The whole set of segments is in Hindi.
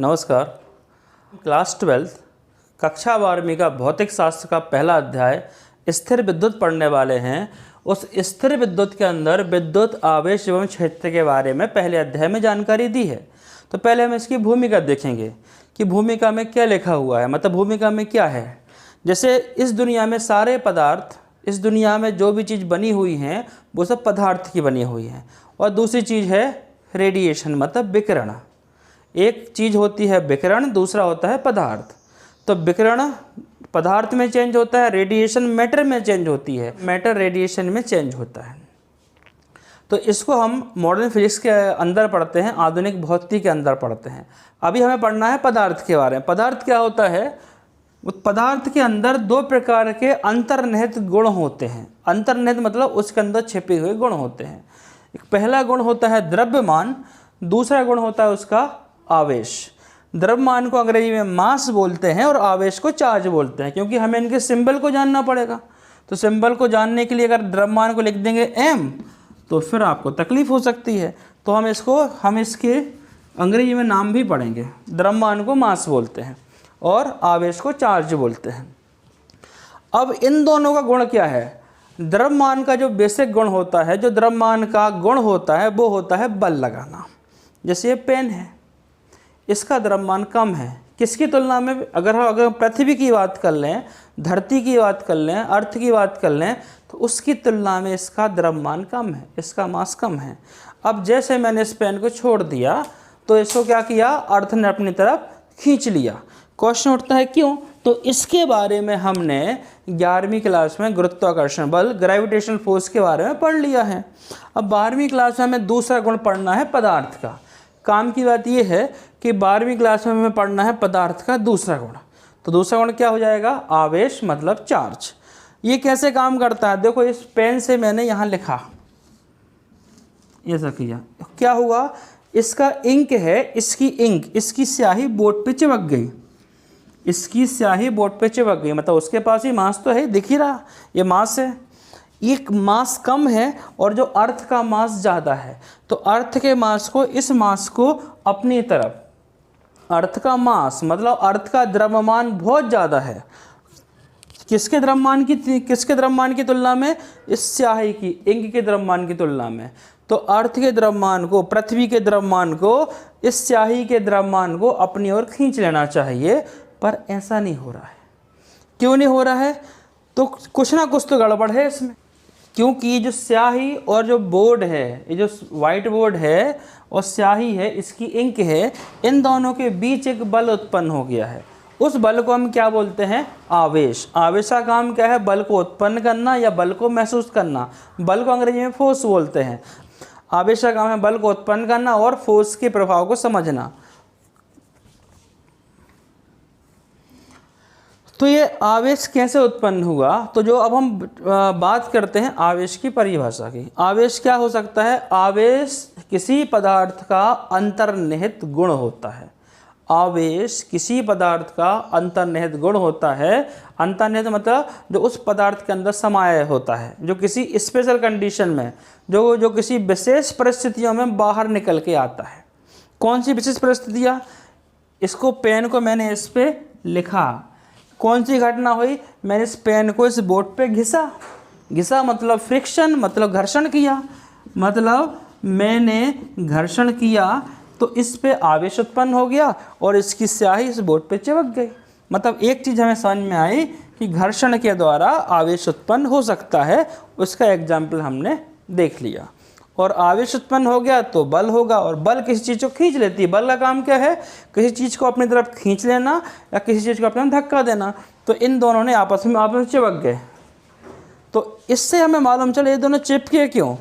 नमस्कार। क्लास 12 कक्षा 12वीं का भौतिक शास्त्र का पहला अध्याय स्थिर विद्युत पढ़ने वाले हैं। उस स्थिर विद्युत के अंदर विद्युत आवेश एवं क्षेत्र के बारे में पहले अध्याय में जानकारी दी है। तो पहले हम इसकी भूमिका देखेंगे कि भूमिका में क्या लिखा हुआ है, मतलब भूमिका में क्या है। जैसे इस दुनिया में सारे पदार्थ, इस दुनिया में जो भी चीज़ बनी हुई हैं वो सब पदार्थ की बनी हुई हैं। और दूसरी चीज़ है रेडिएशन, मतलब विकिरण। एक चीज़ होती है विकिरण, दूसरा होता है पदार्थ। तो विकिरण पदार्थ में चेंज होता है, रेडिएशन मैटर में चेंज होती है, मैटर रेडिएशन में चेंज होता है। तो इसको हम मॉडर्न फिजिक्स के अंदर पढ़ते हैं, आधुनिक भौतिकी के अंदर पढ़ते हैं। अभी हमें पढ़ना है पदार्थ के बारे में। पदार्थ क्या होता है? पदार्थ के अंदर दो प्रकार के अंतर्निहित गुण होते हैं। अंतर्निहित मतलब उसके अंदर छिपे हुए गुण होते हैं। एक पहला गुण होता है द्रव्यमान, दूसरा गुण होता है उसका आवेश। द्रव्यमान को अंग्रेजी में मास बोलते हैं और आवेश को चार्ज बोलते हैं, क्योंकि हमें इनके सिंबल को जानना पड़ेगा। तो सिंबल को जानने के लिए अगर द्रव्यमान को लिख देंगे m, तो फिर आपको तकलीफ हो सकती है। तो हम इसके अंग्रेजी में नाम भी पढ़ेंगे। द्रव्यमान को मास बोलते हैं और आवेश को चार्ज बोलते हैं। अब इन दोनों का गुण क्या है? द्रव्यमान का जो बेसिक गुण होता है, जो द्रव्यमान का गुण होता है, वो होता है बल लगाना। जैसे ये पेन है, इसका द्रव्यमान कम है किसकी तुलना में? अगर पृथ्वी की बात कर लें, धरती की बात कर लें, अर्थ की बात कर लें, तो उसकी तुलना में इसका द्रव्यमान कम है, इसका मास कम है। अब जैसे मैंने इस पेन को छोड़ दिया तो इसको क्या किया? अर्थ ने अपनी तरफ खींच लिया। क्वेश्चन उठता है क्यों? तो इसके बारे में हमने 11वीं क्लास में गुरुत्वाकर्षण बल, ग्रेविटेशनल फोर्स के बारे में पढ़ लिया है। अब 12वीं क्लास में हमें दूसरा गुण पढ़ना है पदार्थ का। काम की बात यह है कि 12वीं क्लास में हमें पढ़ना है पदार्थ का दूसरा गुण। तो दूसरा गुण क्या हो जाएगा? आवेश, मतलब चार्ज। ये कैसे काम करता है? देखो, इस पेन से मैंने यहाँ लिखा, ऐसा किया, क्या हुआ? इसका इंक है, इसकी इंक, इसकी स्याही बोर्ड पे चिपक गई। इसकी स्याही बोर्ड पे चिपक गई, मतलब उसके पास ही मास तो है, दिख ही रहा, ये मास है। एक मास कम है और जो अर्थ का मास ज़्यादा है, तो अर्थ के मास को, इस मास को अपनी तरफ, अर्थ का मास मतलब अर्थ का द्रव्यमान बहुत ज़्यादा है। किसके द्रव्यमान की तुलना में? इस स्याही की, इंक के द्रव्यमान की तुलना में। तो अर्थ के द्रव्यमान को, पृथ्वी के द्रव्यमान को, इस स्याही के द्रव्यमान को अपनी ओर खींच लेना चाहिए, पर ऐसा नहीं हो रहा है। क्यों नहीं हो रहा है? तो कुछ ना कुछ तो गड़बड़ है इसमें, क्योंकि जो स्याही और जो बोर्ड है, ये जो वाइट बोर्ड है और स्याही है, इसकी इंक है, इन दोनों के बीच एक बल उत्पन्न हो गया है। उस बल को हम क्या बोलते हैं? आवेश। आवेश का काम क्या है? बल को उत्पन्न करना या बल को महसूस करना। बल को अंग्रेजी में फोर्स बोलते हैं। आवेश का काम है बल को उत्पन्न करना और फोर्स के प्रभाव को समझना। तो ये आवेश कैसे उत्पन्न हुआ? तो जो अब हम बात करते हैं आवेश की परिभाषा की। आवेश क्या हो सकता है? आवेश किसी पदार्थ का अंतर्निहित गुण होता है। आवेश किसी पदार्थ का अंतर्निहित गुण होता है। अंतर्निहित मतलब जो उस पदार्थ के अंदर समाया होता है, जो किसी स्पेशल कंडीशन में, जो किसी विशेष परिस्थितियों में बाहर निकल के आता है। कौन सी विशेष परिस्थितियाँ? इसको, पेन को मैंने इस पर लिखा, कौन सी घटना हुई? मैंने इस पेन को इस बोर्ड पे घिसा मतलब फ्रिक्शन, मतलब घर्षण किया, मतलब मैंने घर्षण किया, तो इस पे आवेश उत्पन्न हो गया और इसकी स्याही इस बोर्ड पे चिपक गई। मतलब एक चीज़ हमें समझ में आई कि घर्षण के द्वारा आवेश उत्पन्न हो सकता है। उसका एग्जाम्पल हमने देख लिया। और आवेश उत्पन्न हो गया तो बल होगा, और बल किसी चीज़ को खींच लेती है। बल का काम क्या है? किसी चीज़ को अपनी तरफ खींच लेना या किसी चीज़ को अपने धक्का देना। तो इन दोनों ने आपस में चिपक गए। तो इससे हमें मालूम चले ये दोनों चिपके क्यों,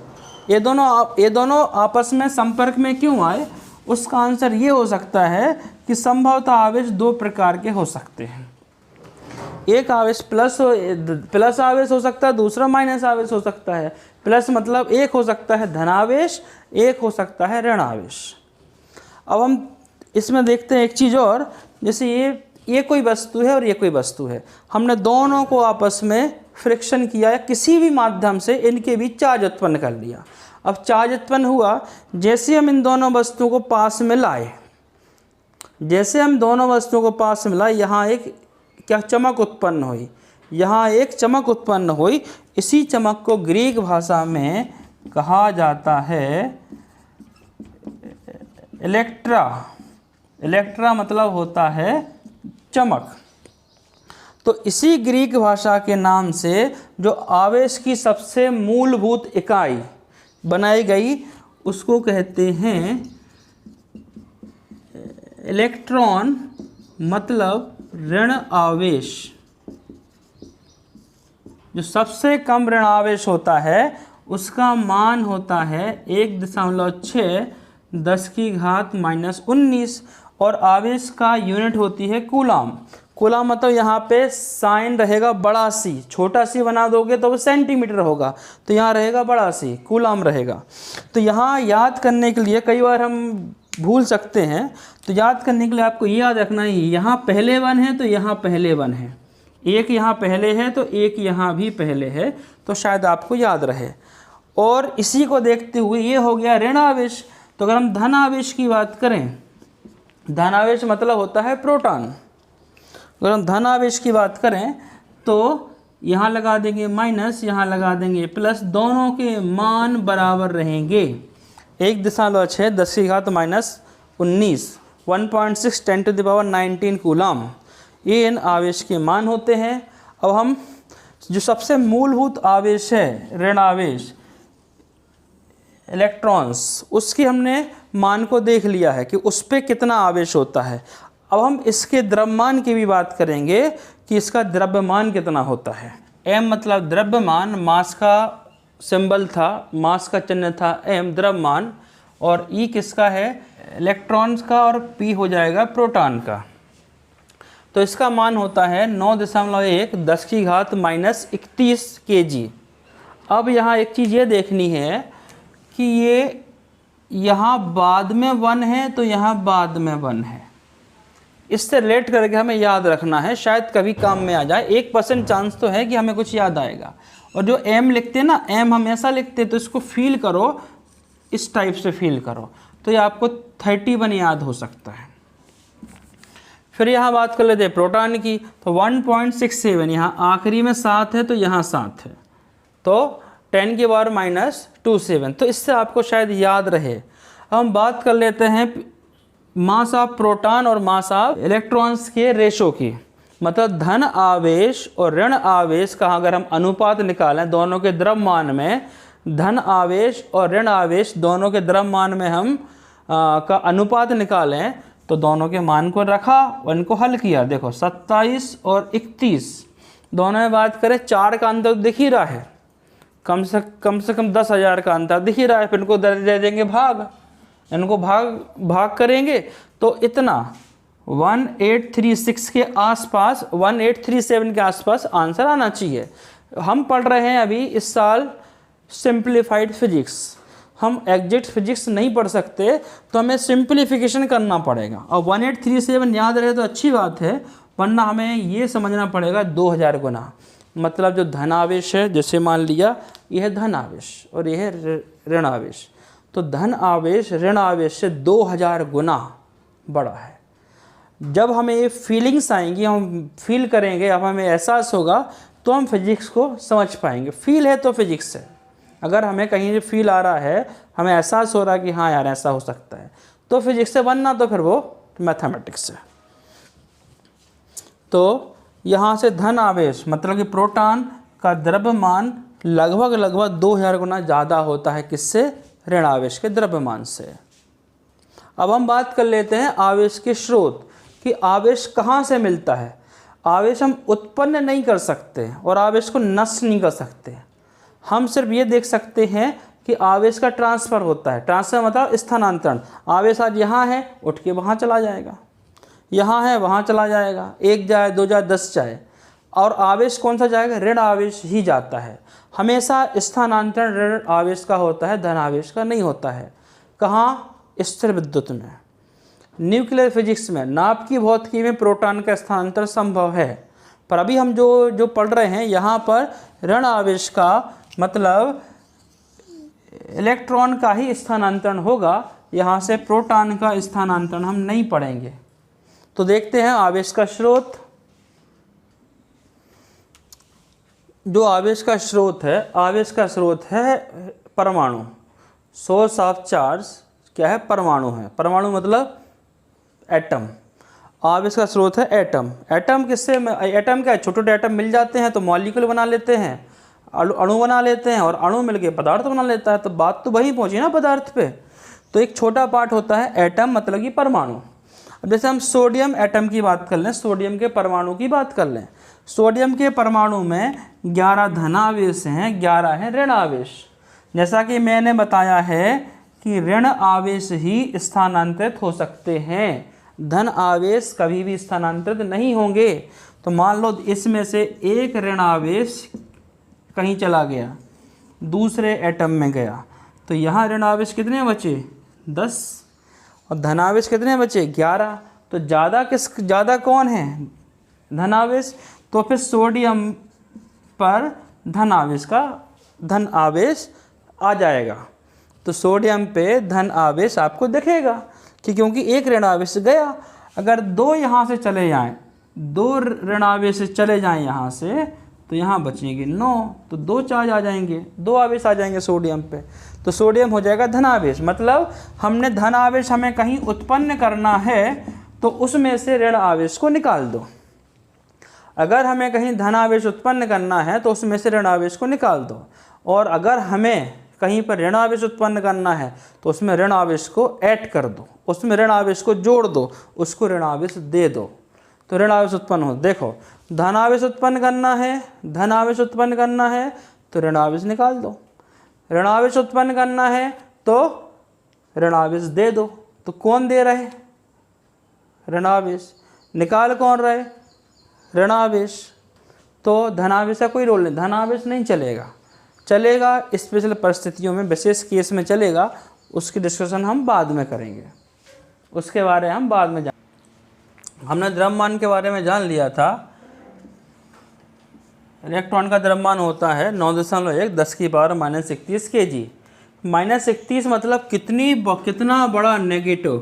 ये दोनों आपस में संपर्क में क्यों आए। उसका आंसर ये हो सकता है कि संभवतः आवेश दो प्रकार के हो सकते हैं। एक आवेश प्लस आवेश हो सकता है, दूसरा माइनस आवेश हो सकता है। प्लस मतलब एक हो सकता है धनावेश, एक हो सकता है ऋण आवेश। अब हम इसमें देखते हैं एक चीज़ और, जैसे ये कोई वस्तु है और ये कोई वस्तु है। हमने दोनों को आपस में फ्रिक्शन किया या किसी भी माध्यम से इनके बीच चार्ज उत्पन्न कर लिया। अब चार्ज उत्पन्न हुआ, जैसे हम इन दोनों वस्तुओं को पास में लाए, जैसे हम दोनों वस्तुओं को पास मिला, यहाँ एक क्या चमक उत्पन्न हुई, यहाँ एक चमक उत्पन्न हुई। इसी चमक को ग्रीक भाषा में कहा जाता है इलेक्ट्रा। इलेक्ट्रा मतलब होता है चमक। तो इसी ग्रीक भाषा के नाम से जो आवेश की सबसे मूलभूत इकाई बनाई गई उसको कहते हैं इलेक्ट्रॉन, मतलब ऋण आवेश। जो सबसे कम ऋण आवेश होता है उसका मान होता है 1.6 10⁻⁻19 और आवेश का यूनिट होती है कूलाम। कूलाम मतलब यहाँ पे साइन रहेगा बड़ा सी, छोटा सी बना दोगे तो वो सेंटीमीटर होगा, तो यहाँ रहेगा बड़ा सी, कूलाम रहेगा। तो यहाँ याद करने के लिए कई बार हम भूल सकते हैं, तो याद करने के लिए आपको ये याद रखना है, यहाँ पहले वन है तो यहाँ पहले वन है, एक यहाँ पहले है तो एक यहाँ भी पहले है, तो शायद आपको याद रहे। और इसी को देखते हुए ये हो गया ऋण आवेश। तो अगर हम धन आवेश की बात करें, धन आवेश मतलब होता है प्रोटॉन। अगर हम धन आवेश की बात करें तो यहाँ लगा देंगे माइनस, यहाँ लगा देंगे प्लस, दोनों के मान बराबर रहेंगे। 1.6 10⁻⁻19 1.6 10⁻19 कूलाम, ये इन आवेश के मान होते हैं। अब हम जो सबसे मूलभूत आवेश है ऋण आवेश इलेक्ट्रॉन्स, उसकी हमने मान को देख लिया है कि उस पर कितना आवेश होता है। अब हम इसके द्रव्यमान की भी बात करेंगे कि इसका द्रव्यमान कितना होता है। m मतलब द्रव्यमान, मास का सिंबल था, मास का चिन्ह था m, द्रव्यमान, और E किसका है, इलेक्ट्रॉन्स का, और P हो जाएगा प्रोटॉन का। तो इसका मान होता है 9.1 10⁻⁻31 kg। अब यहाँ एक चीज़ ये देखनी है कि ये यहाँ बाद में वन है तो यहाँ बाद में वन है, इससे रिलेट करके हमें याद रखना है, शायद कभी काम में आ जाए। 1% चांस तो है कि हमें कुछ याद आएगा। और जो m लिखते हैं ना, m हम ऐसा लिखते हैं, तो इसको फील करो, इस टाइप से फील करो, तो ये आपको 31 याद हो सकता है। फिर यहाँ बात कर लेते हैं प्रोटॉन की, तो 1.67, यहाँ आखिरी में 7 है तो यहाँ 7 है, तो 10⁻⁻27, तो इससे आपको शायद याद रहे। हम बात कर लेते हैं मास ऑफ प्रोटॉन और मास ऑफ इलेक्ट्रॉन्स के रेशो की, मतलब धन आवेश और ऋण आवेश का अगर हम अनुपात निकालें दोनों के द्रव्यमान में, धन आवेश और ऋण आवेश दोनों के द्रव्यमान में हम का अनुपात निकालें, तो दोनों के मान को रखा और इनको हल किया। देखो 27 और 31 दोनों में बात करें, 4 का अंतर दिख ही रहा है, कम से कम 10,000 का अंतर दिख ही रहा है। फिर इनको दे देंगे भाग, इनको भाग करेंगे तो इतना 1836 के आसपास, 1837 के आसपास आंसर आना चाहिए। हम पढ़ रहे हैं अभी इस साल सिंप्लीफाइड फिजिक्स, हम एग्जैक्ट फिजिक्स नहीं पढ़ सकते, तो हमें सिंप्लीफिकेशन करना पड़ेगा। और 1837 याद रहे तो अच्छी बात है, वरना हमें ये समझना पड़ेगा 2000 गुना। मतलब जो धन आवेश है, जैसे मान लिया यह है धन आवेश और यह है ऋण आवेश, तो धन आवेश ऋण आवेश से 2000 गुना बड़ा है। जब हमें ये फीलिंग्स आएंगी, हम फील करेंगे, अब हमें एहसास होगा, तो हम फिजिक्स को समझ पाएंगे। फील है तो फिजिक्स है। अगर हमें कहीं से फील आ रहा है, हमें एहसास हो रहा है कि हाँ यार ऐसा हो सकता है, तो फिजिक्स से, बनना तो फिर वो मैथमेटिक्स है। तो यहाँ से धन आवेश मतलब कि प्रोटॉन का द्रव्यमान लगभग 2000 गुना ज़्यादा होता है, किससे, ऋण आवेश के द्रव्यमान से। अब हम बात कर लेते हैं आवेश के स्रोत, कि आवेश कहाँ से मिलता है। आवेश हम उत्पन्न नहीं कर सकते और आवेश को नष्ट नहीं कर सकते, हम सिर्फ ये देख सकते हैं कि आवेश का ट्रांसफ़र होता है। ट्रांसफ़र मतलब स्थानांतरण। आवेश आज यहाँ है, उठ के वहाँ चला जाएगा, यहाँ है वहाँ चला जाएगा, 1 जाए 2 जाए 10 जाए। और आवेश कौन सा जाएगा, ऋण आवेश ही जाता है। हमेशा स्थानांतरण ऋण आवेश का होता है, धन आवेश का नहीं होता है। कहाँ, स्थिर विद्युत में, न्यूक्लियर फिजिक्स में, नाभ की भौतिकी में प्रोटॉन का स्थानांतरण संभव है। पर अभी हम जो पढ़ रहे हैं यहाँ पर ऋण आवेश का मतलब इलेक्ट्रॉन का ही स्थानांतरण होगा, यहाँ से प्रोटॉन का स्थानांतरण हम नहीं पढ़ेंगे। तो देखते हैं आवेश का स्रोत। जो आवेश का स्रोत है, आवेश का स्रोत है परमाणु। सोर्स ऑफ चार्ज क्या है? परमाणु है। परमाणु मतलब एटम। आवेश का स्रोत है एटम। एटम किससे? एटम क्या है? छोटे छोटे एटम मिल जाते हैं तो मॉलिक्यूल बना लेते हैं, अणु बना लेते हैं, और अणु मिलके पदार्थ बना लेता है। तो बात तो वहीं पहुंची ना पदार्थ पे। तो एक छोटा पार्ट होता है एटम, मतलब कि परमाणु। अब जैसे हम सोडियम एटम की बात कर लें, सोडियम के परमाणु की बात कर लें। सोडियम के परमाणु में 11 धनावेश हैं, 11 हैं ऋण आवेश। जैसा कि मैंने बताया है कि ऋण आवेश ही स्थानांतरित हो सकते हैं, धन आवेश कभी भी स्थानांतरित नहीं होंगे। तो मान लो इसमें से एक ऋण आवेश कहीं चला गया, दूसरे एटम में गया, तो यहाँ ऋण आवेश कितने बचे? 10, और धनावेश कितने बचे? 11। तो ज़्यादा कौन है? धनावेश। तो फिर सोडियम पर धन आवेश आ जाएगा। तो सोडियम पे धन आवेश आपको दिखेगा कि क्योंकि एक ऋण आवेश गया। अगर 2 यहाँ से चले जाएं, 2 ऋण आवेश चले जाएं यहाँ से, तो यहाँ बचेंगे 9। तो 2 चार्ज आ जाएंगे, 2 आवेश आ जाएंगे सोडियम पे। तो सोडियम हो जाएगा धनावेश। मतलब हमने धन आवेश हमें कहीं उत्पन्न करना है तो उसमें से ऋण आवेश को निकाल दो। अगर हमें कहीं धन आवेश उत्पन्न करना है तो उसमें से ऋण आवेश को निकाल दो, और अगर हमें कहीं पर ऋण आवेश उत्पन्न करना है तो उसमें ऋण आवेश को ऐड कर दो, उसमें ऋण आवेश को जोड़ दो, उसको ऋण आवेश दे दो, तो ऋण आवेश उत्पन्न हो। देखो, धन आवेश उत्पन्न करना है, धन आवेश उत्पन्न करना है तो ऋण आवेश निकाल दो, ऋण आवेश उत्पन्न करना है तो ऋण आवेश दे दो। तो कौन दे रहे? ऋण आवेश। निकाल कौन रहे? ऋण आवेश। तो धनावेश का कोई रोल नहीं, धनावेश नहीं चलेगा। चलेगा स्पेशल परिस्थितियों में, विशेष केस में चलेगा, उसकी डिस्कशन हम बाद में करेंगे, उसके बारे में हम बाद में हमने द्रव्यमान के बारे में जान लिया था। इलेक्ट्रॉन का द्रव्यमान होता है 9.1 10⁻⁻31 kg। -31 मतलब कितना बड़ा नेगेटिव,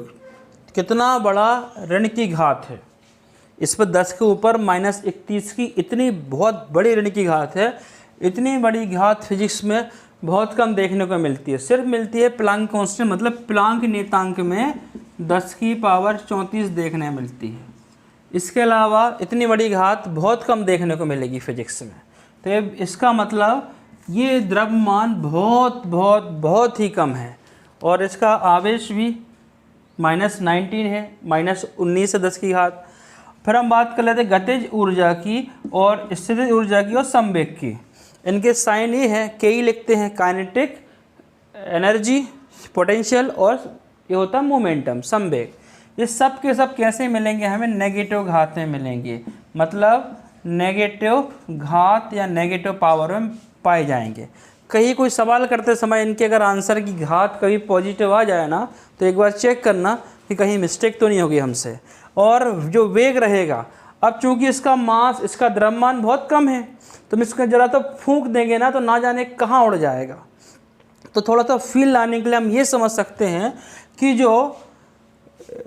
कितना बड़ा ऋण की घात है। इस पर 10 के ऊपर -31 की इतनी बहुत बड़ी ऋण की घात है। इतनी बड़ी घात फिजिक्स में बहुत कम देखने को मिलती है। सिर्फ मिलती है प्लांक कांस्टेंट, मतलब प्लांक नियतांक में 10⁻34 देखने मिलती है। इसके अलावा इतनी बड़ी घात बहुत कम देखने को मिलेगी फिजिक्स में। तो इसका मतलब ये द्रव्यमान बहुत बहुत बहुत ही कम है, और इसका आवेश भी -19 है, -19 से 10 की घात। फिर हम बात कर लेते हैं गतिज ऊर्जा की और स्थितिज ऊर्जा की और संवेग की। इनके साइन ये है, के लिखते हैं काइनेटिक एनर्जी, पोटेंशियल, और ये होता है मोमेंटम, संवेग। ये सब के सब कैसे मिलेंगे? हमें नेगेटिव घात में मिलेंगे, मतलब नेगेटिव घात या नेगेटिव पावर में पाए जाएंगे। कहीं कोई सवाल करते समय इनके अगर आंसर की घात कभी पॉजिटिव आ जाए ना, तो एक बार चेक करना कि कहीं मिस्टेक तो नहीं होगी हमसे। और जो वेग रहेगा, अब चूंकि इसका मास, इसका द्रव्यमान बहुत कम है, तो हम इसको ज़रा तो फूंक देंगे ना तो ना जाने कहाँ उड़ जाएगा। तो थोड़ा सा फील लाने के लिए हम ये समझ सकते हैं कि जो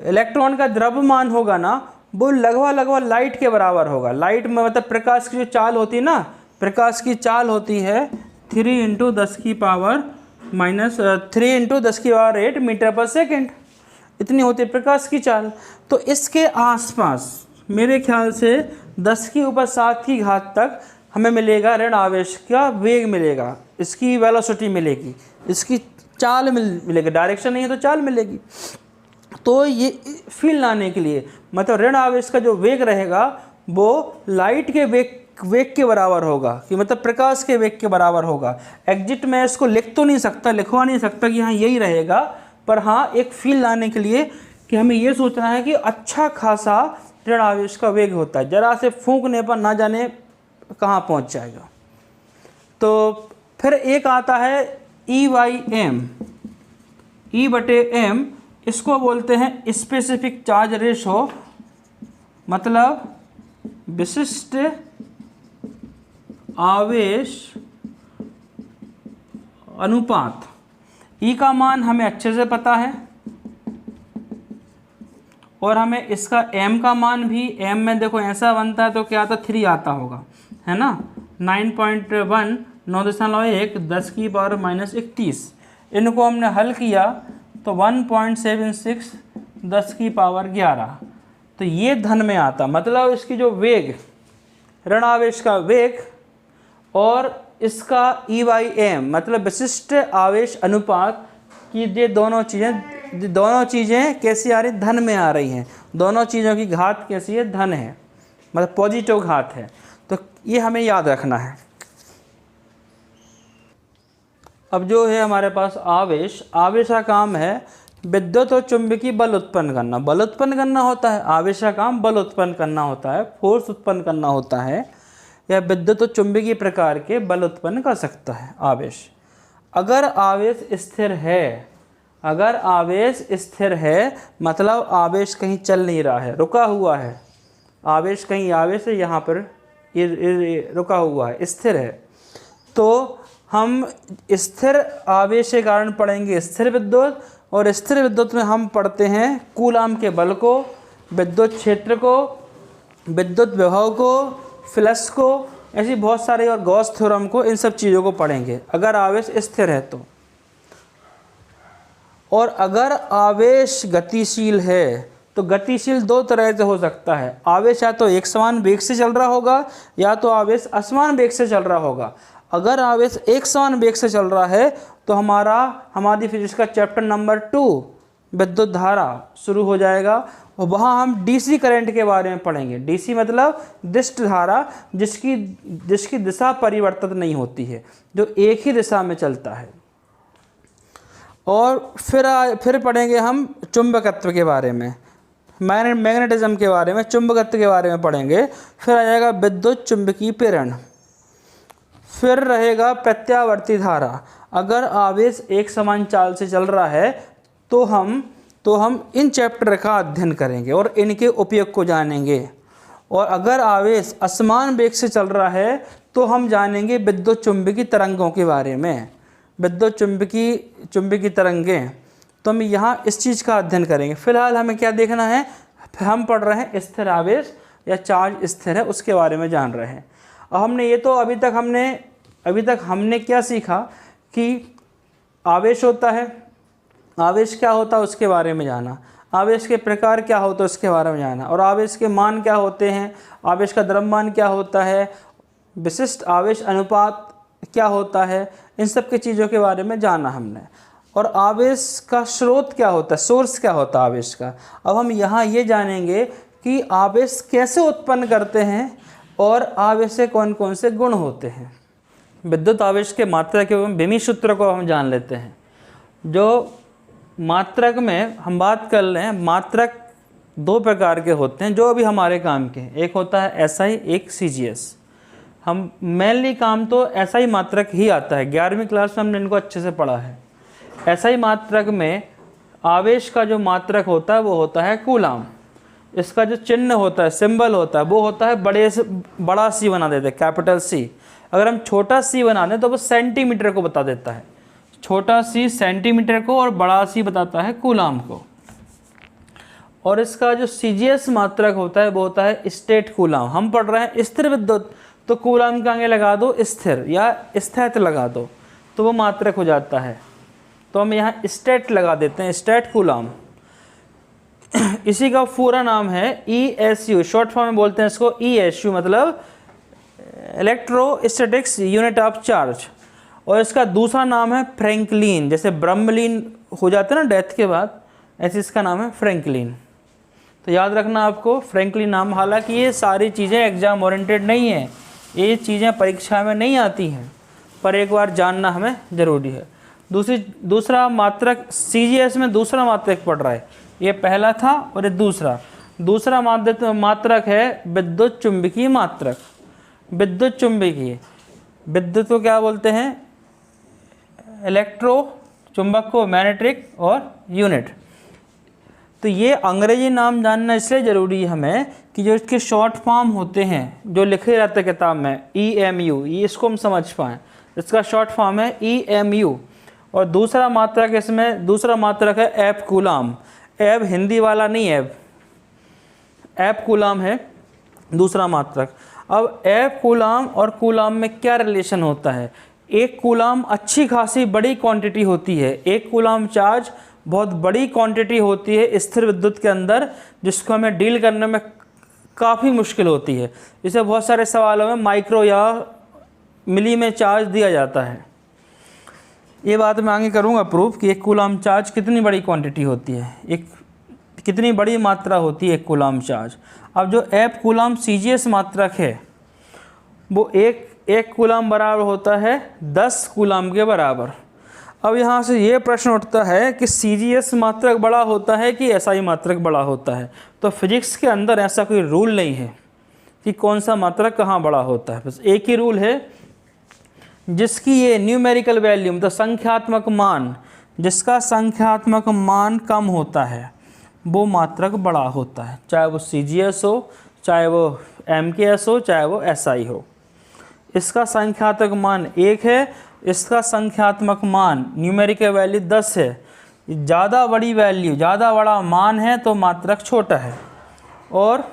इलेक्ट्रॉन का द्रव्यमान होगा ना, वो लगभग लाइट के बराबर होगा। लाइट में मतलब प्रकाश की जो चाल होती है ना, प्रकाश की चाल होती है 3 × 10⁻⁻8 मीटर पर सेकेंड, इतनी होती है प्रकाश की चाल। तो इसके आसपास मेरे ख्याल से 10⁻7 की घात तक हमें मिलेगा ऋण आवेश का वेग मिलेगा, इसकी वेलोसिटी मिलेगी, इसकी चाल मिलेगी, डायरेक्शन नहीं है तो चाल मिलेगी। तो ये फील लाने के लिए, मतलब ऋण आवेश का जो वेग रहेगा वो लाइट के वेग के बराबर होगा, कि मतलब प्रकाश के वेग के बराबर होगा। एग्जिट में इसको लिख तो नहीं सकता, लिखवा नहीं सकता कि हाँ यही रहेगा, पर हाँ एक फील लाने के लिए कि हमें ये सोचना है कि अच्छा खासा ऋण आवेश का वेग होता है, जरा से फूंकने पर ना जाने कहाँ पहुँच जाएगा। तो फिर एक आता है E/m, E/m, इसको बोलते हैं स्पेसिफिक चार्ज रेशो, मतलब विशिष्ट आवेश अनुपात। E का मान हमें अच्छे से पता है, और हमें इसका m का मान भी, m में देखो ऐसा बनता है तो क्या आता, 3 आता होगा, है ना। 9.1 9.1 10⁻31, इनको हमने हल किया तो 1.76 10⁻11, तो ये धन में आता। मतलब इसकी जो वेग, ऋण आवेश का वेग और इसका E/m मतलब विशिष्ट आवेश अनुपात की, ये दोनों चीज़ें कैसी आ रही, धन में आ रही हैं। दोनों चीज़ों की घात कैसी है, धन है, मतलब पॉजिटिव घात है। तो ये हमें याद रखना है। अब जो है हमारे पास आवेश, आवेश का काम है विद्युत और चुंबकीय बल उत्पन्न करना। बल उत्पन्न करना होता है, आवेश का काम बल उत्पन्न करना होता है, फोर्स उत्पन्न करना होता है, या विद्युत और चुंबकीय प्रकार के बल उत्पन्न कर सकता है आवेश। अगर आवेश स्थिर है, अगर आवेश स्थिर है मतलब आवेश कहीं चल नहीं रहा है, रुका हुआ है, आवेश कहीं, आवेश है यहाँ पर रुका हुआ है, स्थिर है, तो हम स्थिर आवेश के कारण पढ़ेंगे स्थिर विद्युत, और स्थिर विद्युत में हम पढ़ते हैं कूलाम के बल को, विद्युत क्षेत्र को, विद्युत विभव को, फ्लक्स को, ऐसी बहुत सारे, और गॉस थ्योरम को, इन सब चीज़ों को पढ़ेंगे अगर आवेश स्थिर है तो। और अगर आवेश गतिशील है तो गतिशील दो तरह से हो सकता है। आवेश या तो एक समान वेग से चल रहा होगा, या तो आवेश असमान वेग से चल रहा होगा। अगर आवेश एक समान वेग से चल रहा है तो हमारी फिजिक्स का चैप्टर नंबर 2 विद्युत धारा शुरू हो जाएगा, और वहाँ हम डीसी करंट के बारे में पढ़ेंगे। डीसी मतलब दिष्ट धारा, जिसकी दिशा परिवर्तित नहीं होती है, जो एक ही दिशा में चलता है। और फिर पढ़ेंगे हम चुंबकत्व के बारे में, मैग्नेटिज्म के बारे में, चुंबकत्व के बारे में पढ़ेंगे। फिर आ जाएगा विद्युत चुंबकीय प्रेरण, फिर रहेगा प्रत्यावर्ती धारा। अगर आवेश एक समान चाल से चल रहा है तो हम इन चैप्टर का अध्ययन करेंगे और इनके उपयोग को जानेंगे। और अगर आवेश असमान वेग से चल रहा है तो हम जानेंगे विद्युत चुंबकीय तरंगों के बारे में, विद्युत चुंबकीय तरंगें। तो हम यहाँ इस चीज़ का अध्ययन करेंगे। फिलहाल हमें क्या देखना है, हम पढ़ रहे हैं स्थिर आवेश या चार्ज स्थिर है, उसके बारे में जान रहे हैं। और हमने ये तो अभी तक हमने क्या सीखा कि आवेश होता है, आवेश क्या होता है उसके बारे में जाना, आवेश के प्रकार क्या होता है उसके बारे में जाना, और आवेश के मान क्या होते हैं, आवेश का द्रव्यमान क्या होता है, विशिष्ट आवेश अनुपात क्या होता है, इन सब की चीज़ों के बारे में जाना हमने। और आवेश का स्रोत क्या होता है, सोर्स क्या होता है आवेश का। अब हम यहाँ ये जानेंगे कि आवेश कैसे उत्पन्न करते हैं और आवेश से कौन कौन से गुण होते हैं। विद्युत आवेश के मात्रक के बिमी सूत्र को हम जान लेते हैं। जो मात्रक में हम बात कर रहे हैं, मात्रक दो प्रकार के होते हैं जो अभी हमारे काम के हैं। एक होता है SI, एक CGS। हम मेनली काम तो SI मात्रक ही आता है, 11वीं क्लास में हमने इनको अच्छे से पढ़ा है। SI मात्रक में आवेश का जो मात्रक होता है वो होता है कूलाम। इसका जो चिन्ह होता है, सिंबल होता है, वो होता है बड़ा C बना देते हैं, कैपिटल C। अगर हम छोटा c बना दें तो वो सेंटीमीटर को बता देता है, छोटा c सेंटीमीटर को और बड़ा C बताता है कूलाम को। और इसका जो CGS मात्रक होता है वो होता है स्टेट कूलाम। हम पढ़ रहे हैं स्थिर विद्युत, तो कूलाम के आगे लगा दो स्थिर या स्थित लगा दो तो वो मात्रक हो जाता है। तो हम यहाँ स्टेट लगा देते हैं, स्टेट कूलाम। इसी का पूरा नाम है ESU, शॉर्ट फॉर्म में बोलते हैं इसको ESU, मतलब इलेक्ट्रोस्टैटिक्स यूनिट ऑफ चार्ज। और इसका दूसरा नाम है फ्रैंकलिन, जैसे ब्रह्मलीन हो जाते हैं ना डेथ के बाद, ऐसे इसका नाम है फ्रैंकलिन। तो याद रखना आपको फ्रैंकलिन नाम। हालांकि ये सारी चीज़ें एग्जाम ओरिएंटेड नहीं है, ये चीज़ें परीक्षा में नहीं आती हैं, पर एक बार जानना हमें ज़रूरी है। दूसरा मात्रक CGS में दूसरा मात्रक पढ़ रहा है, ये पहला था और ये दूसरा मात्रक है विद्युत चुंबकीय मात्रक। विद्युत चुंबकीय, विद्युत को क्या बोलते हैं, इलेक्ट्रो, चुंबक को मैग्नेटिक और यूनिट। तो ये अंग्रेजी नाम जानना इसलिए ज़रूरी है हमें कि जो इसके शॉर्ट फॉर्म होते हैं जो लिखे रहते हैं किताब में, EMU, ये इसको हम समझ पाएँ। इसका शॉर्ट फॉर्म है EMU। और दूसरा मात्रक है एब कूलाम। एब हिंदी वाला नहीं, एब एफ कूलाम है दूसरा मात्रक। अब एफ कूलाम और कूलाम में क्या रिलेशन होता है? एक कूलाम अच्छी खासी बड़ी क्वांटिटी होती है, एक कूलाम चार्ज बहुत बड़ी क्वांटिटी होती है स्थिर विद्युत के अंदर, जिसको हमें डील करने में काफ़ी मुश्किल होती है। जैसे बहुत सारे सवालों में माइक्रो या मिली में चार्ज दिया जाता है। ये बात मैं आगे करूँगा प्रूफ कि एक कूलाम चार्ज कितनी बड़ी क्वांटिटी होती है, एक कितनी बड़ी मात्रा होती है एक कूलाम चार्ज। अब जो एफ कूलाम CGS मात्रक है वो एक कूलाम बराबर होता है 10 कूलाम के बराबर। अब यहाँ से ये प्रश्न उठता है कि CGS मात्रक बड़ा होता है कि SI मात्रक बड़ा होता है? तो फिजिक्स के अंदर ऐसा कोई रूल नहीं है कि कौन सा मात्रक कहाँ बड़ा होता है, बस एक ही रूल है, जिसकी ये न्यूमेरिकल वैल्यू मतलब संख्यात्मक मान, जिसका संख्यात्मक मान कम होता है वो मात्रक बड़ा होता है, चाहे वो CGS हो, चाहे वो MKS हो, चाहे वो SI हो। इसका संख्यात्मक मान 1 है, इसका संख्यात्मक मान न्यूमेरिकल वैल्यू 10 है। ज़्यादा बड़ी वैल्यू, ज़्यादा बड़ा मान है तो मात्रक छोटा है, और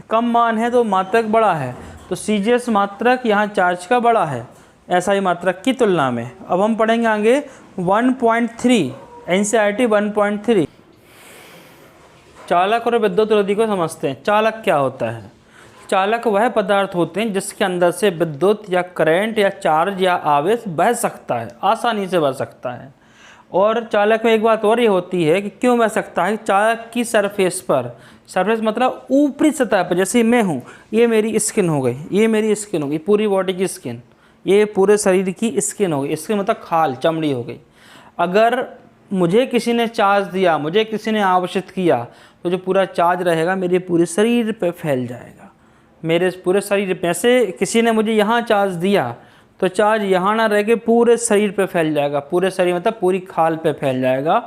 कम मान है तो मात्रक बड़ा है। तो CGS मात्रक यहाँ चार्ज का बड़ा है SI मात्रक की तुलना में। अब हम पढ़ेंगे आगे 1.3 NCERT 1.3। चालक और विद्युत रोधी को समझते हैं। चालक क्या होता है? चालक वह पदार्थ होते हैं जिसके अंदर से विद्युत या करंट या चार्ज या आवेश बह सकता है, आसानी से बह सकता है। और चालक में एक बात और ये होती है कि क्यों बह सकता है, चालक की सरफेस पर, सरफेस मतलब ऊपरी सतह पर, जैसे मैं हूँ, ये मेरी स्किन हो गई, ये मेरी स्किन हो गई, पूरी बॉडी की स्किन, ये पूरे शरीर की स्किन हो गई, स्किन मतलब खाल, चमड़ी हो गई। अगर मुझे किसी ने चार्ज दिया, मुझे किसी ने आवेशित किया, तो जो पूरा चार्ज रहेगा मेरे पूरे शरीर पे फैल जाएगा, मेरे पूरे शरीर पे। ऐसे किसी ने मुझे यहाँ चार्ज दिया तो चार्ज यहाँ ना रह के पूरे शरीर पे फैल जाएगा, पूरे शरीर मतलब पूरी खाल पे फैल जाएगा,